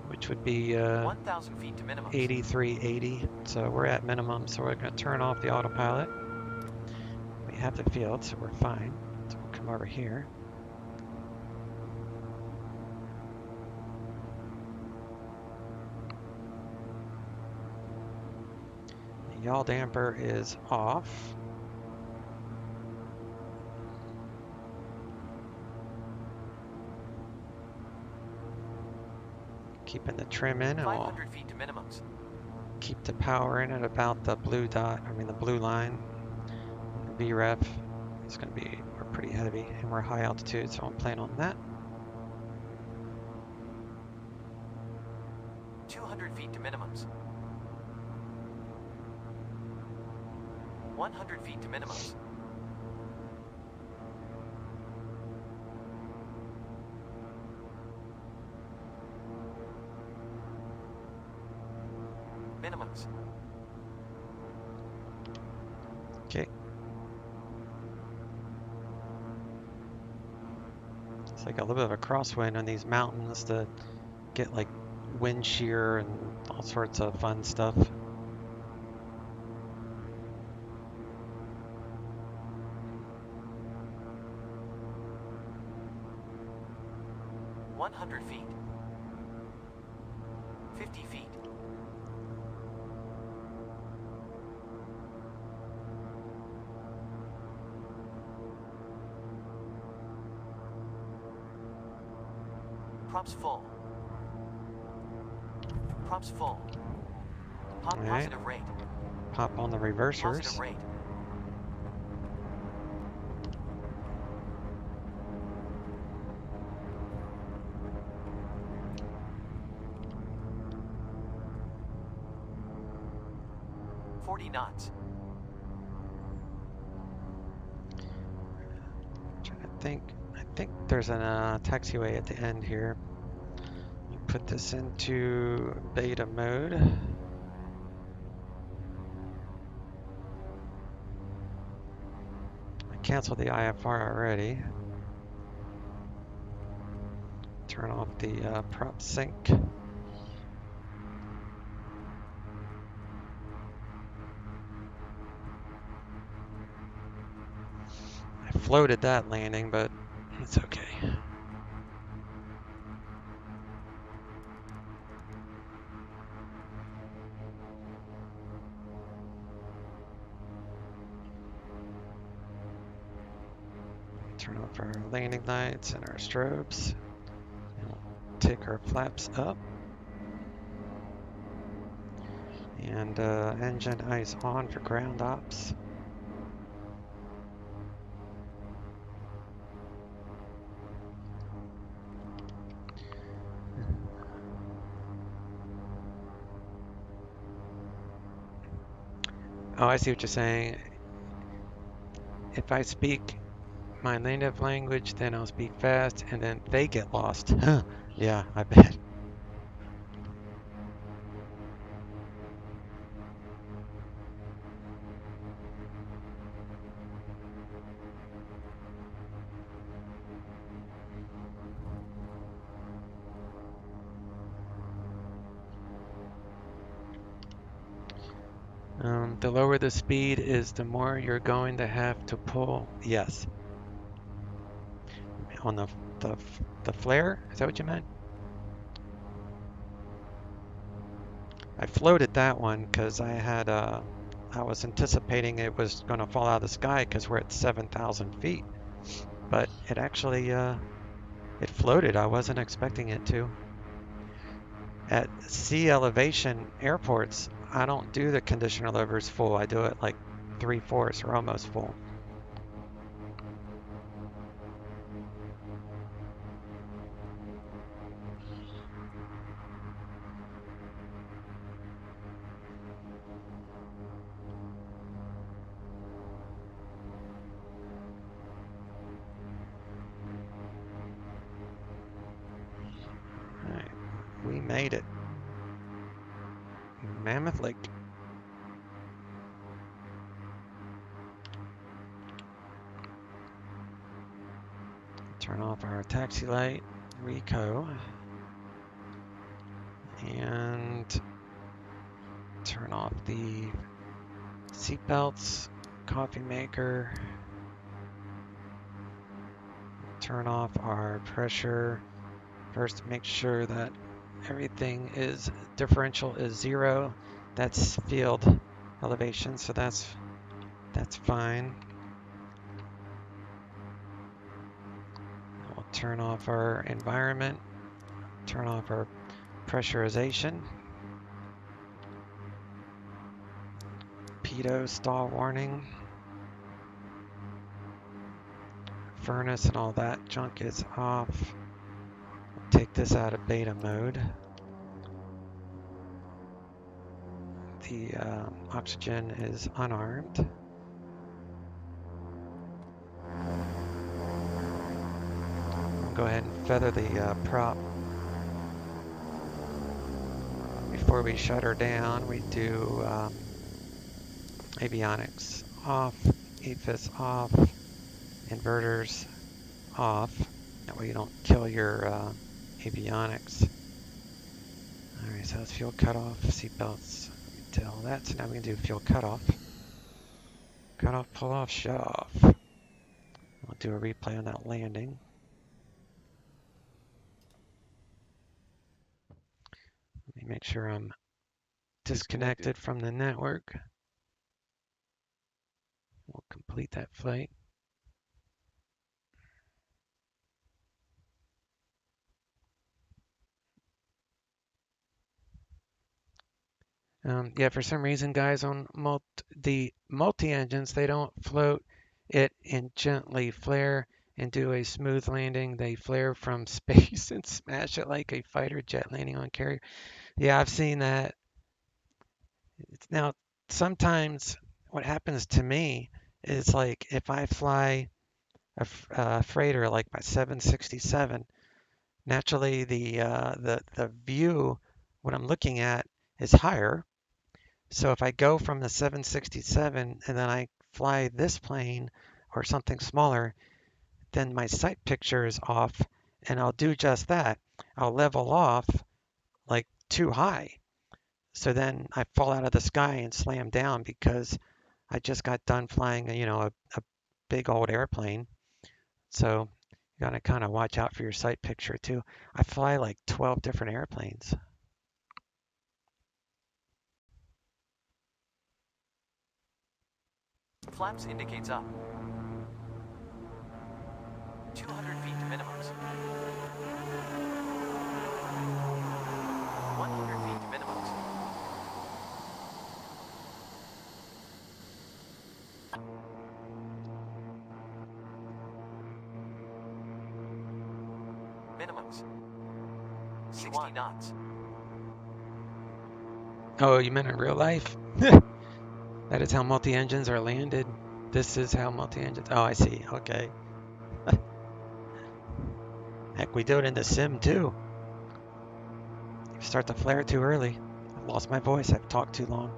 which would be 1,000 feet to minimum. 8380. So we're at minimum, so we're gonna turn off the autopilot. We have the field, so we're fine. So we'll come over here. The yaw damper is off. Keeping the trim in, and 500 feet to minimums. Keep the power in at about the blue dot, the blue line. VREF is going to be, we're pretty heavy and we're high altitude, so I'm playing on that. 200 feet to minimums. 100 feet to minimums. Minimums. Okay. It's like a little bit of a crosswind on these mountains to get like wind shear and all sorts of fun stuff. Feet. 50 feet. Props full. Props full. Pop positive rate. Pop on the reversers. Positive rate. Knots. I think there's a taxiway at the end here. You put this into beta mode. I canceled the IFR already. Turn off the prop sync. Floated that landing, but it's okay. turn off our landing lights and our strobes. And we'll take our flaps up. And engine eyes on for ground ops. Oh, I see what you're saying. If I speak my native language, then I'll speak fast, and then they get lost. Yeah, I bet. The lower the speed is, the more you're going to have to pull. Yes. On the flare? Is that what you meant? I floated that one because I had I was anticipating it was going to fall out of the sky because we're at 7,000 feet, but it actually it floated. I wasn't expecting it to. At sea elevation airports, I don't do the conditioner levers full. I do it like 3/4 or almost full. We made it. Mammoth Lake. Turn off our taxi light, Rico, and turn off the seat belts, coffee maker, turn off our pressure. First, make sure that everything is differential is 0. That's field elevation, so that's fine. We'll turn off our environment, turn off our pressurization. Pitot stall warning. Furnace and all that junk is off. We'll take this out of beta mode. The oxygen is unarmed. We'll go ahead and feather the prop. Before we shut her down, we do avionics off, AFIS off, inverters off. That way you don't kill your avionics. Alright, so that's fuel cutoff, seatbelts, detail that. So now we can do fuel cutoff. Cut off, pull off, shut off. We'll do a replay on that landing. Let me make sure I'm disconnected from the network. We'll complete that flight. Yeah, for some reason, guys, on the multi-engines, they don't float it and gently flare and do a smooth landing. They flare from space and smash it like a fighter jet landing on carrier. Yeah, I've seen that. Now, sometimes what happens to me is like if I fly a freighter like my 767, naturally the view, what I'm looking at, is higher. So if I go from the 767 and then I fly this plane or something smaller, then my sight picture is off, and I'll do just that. I'll level off like too high. So then I fall out of the sky and slam down because I just got done flying, a big old airplane. So you gotta kind of watch out for your sight picture too. I fly like 12 different airplanes. Flaps indicates up. 200 feet to minimums. 100 feet to minimums. Minimums. 60 knots. Oh, you meant in real life? That is how multi-engines are landed. This is how multi-engines. Oh, I see. Okay. Heck, we do it in the sim too. You start to flare too early. I've lost my voice. I've talked too long.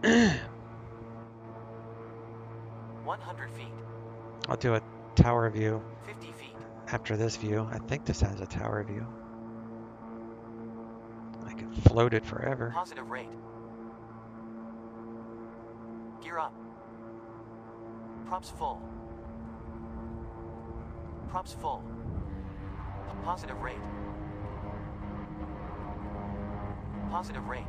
100 feet. I'll do a tower view 50 feet. after this view. I think this has a tower view. I could float it forever. Positive rate. Gear up. Props full. Props full. Positive rate. Positive rate.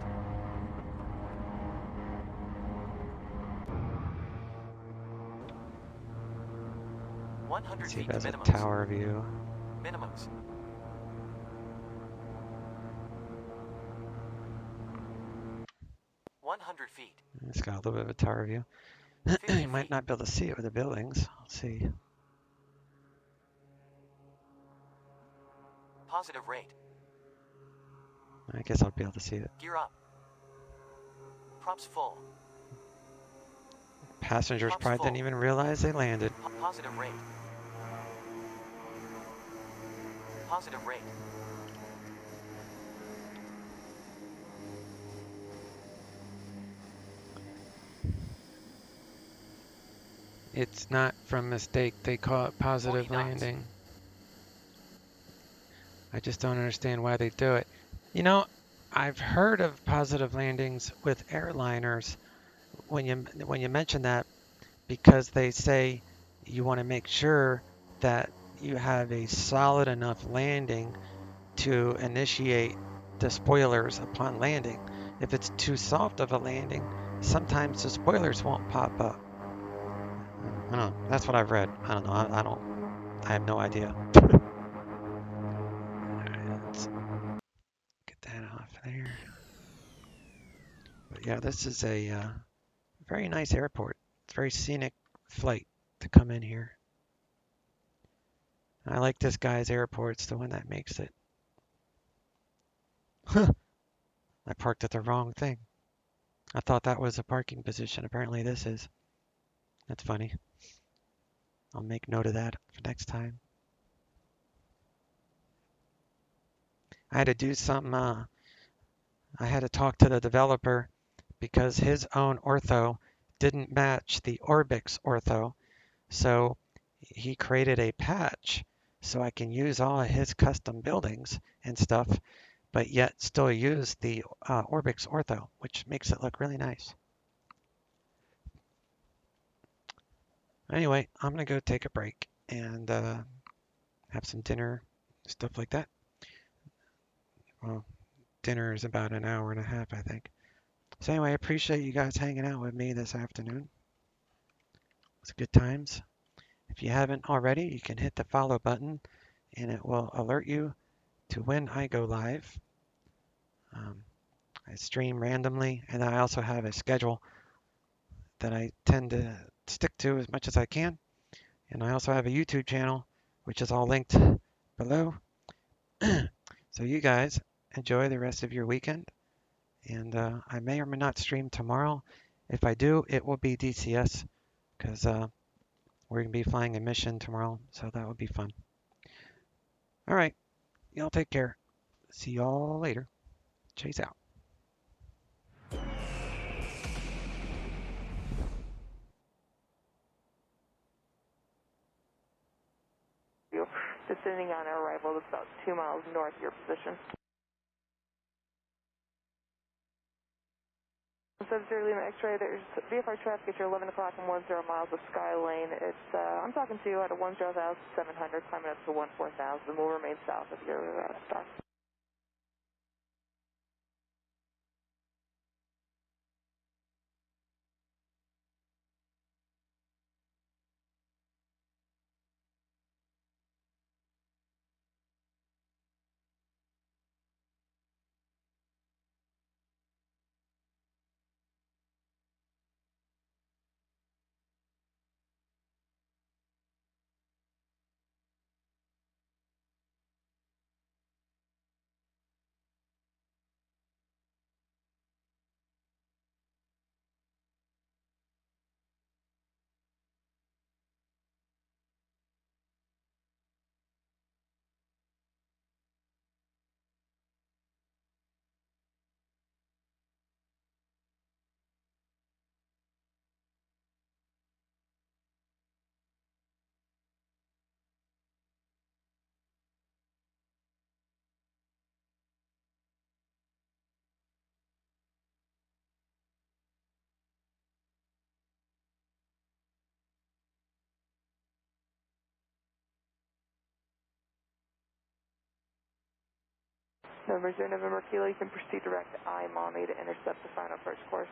Let's see if feet it has to a minimums. tower view. Minimums. Feet. It's got a little bit of a tower view. You might not be able to see it with the buildings. Let's see. Positive rate. I guess I'll be able to see it. Gear up. Props full. Passengers Props probably full. didn't even realize they landed. Positive rate. Positive rate. It's not from mistake. They call it positive landing. I just don't understand why they do it. You know, I've heard of positive landings with airliners when you mention that, because they say you want to make sure that you have a solid enough landing to initiate the spoilers upon landing. If it's too soft of a landing, sometimes the spoilers won't pop up. I don't know. That's what I've read. I don't know. I have no idea. Alright, let's get that off there. But yeah, this is a very nice airport. It's a very scenic flight to come in here. I like this guy's airport. It's the one that makes it. I parked at the wrong thing. I thought that was a parking position. Apparently this is. That's funny. I'll make note of that for next time. I had to do something. I had to talk to the developer because his own ortho didn't match the Orbix ortho. So he created a patch so I can use all of his custom buildings and stuff, but yet still use the Orbix ortho, which makes it look really nice. Anyway, I'm going to go take a break and have some dinner, stuff like that. Well, dinner is about an hour and a half, I think. So anyway, I appreciate you guys hanging out with me this afternoon. It's good times. If you haven't already, you can hit the follow button and it will alert you to when I go live. I stream randomly, and I also have a schedule that I tend to stick to as much as I can. And I also have a YouTube channel, which is all linked below. So you guys enjoy the rest of your weekend. And I may or may not stream tomorrow. If I do, it will be DCS because we're going to be flying a mission tomorrow. So that would be fun. All right. Y'all take care. See y'all later. Chase out. Descending on arrival, that's about 2 miles north of your position. 70 Lima X-ray, there's VFR traffic at your 11 o'clock and 10 miles of Skylane. It's, I'm talking to you at a 10,700, climbing up to 14,000. We'll remain south of your start. November 0 November Kilo, you can proceed direct to I Mommy to intercept the final approach course.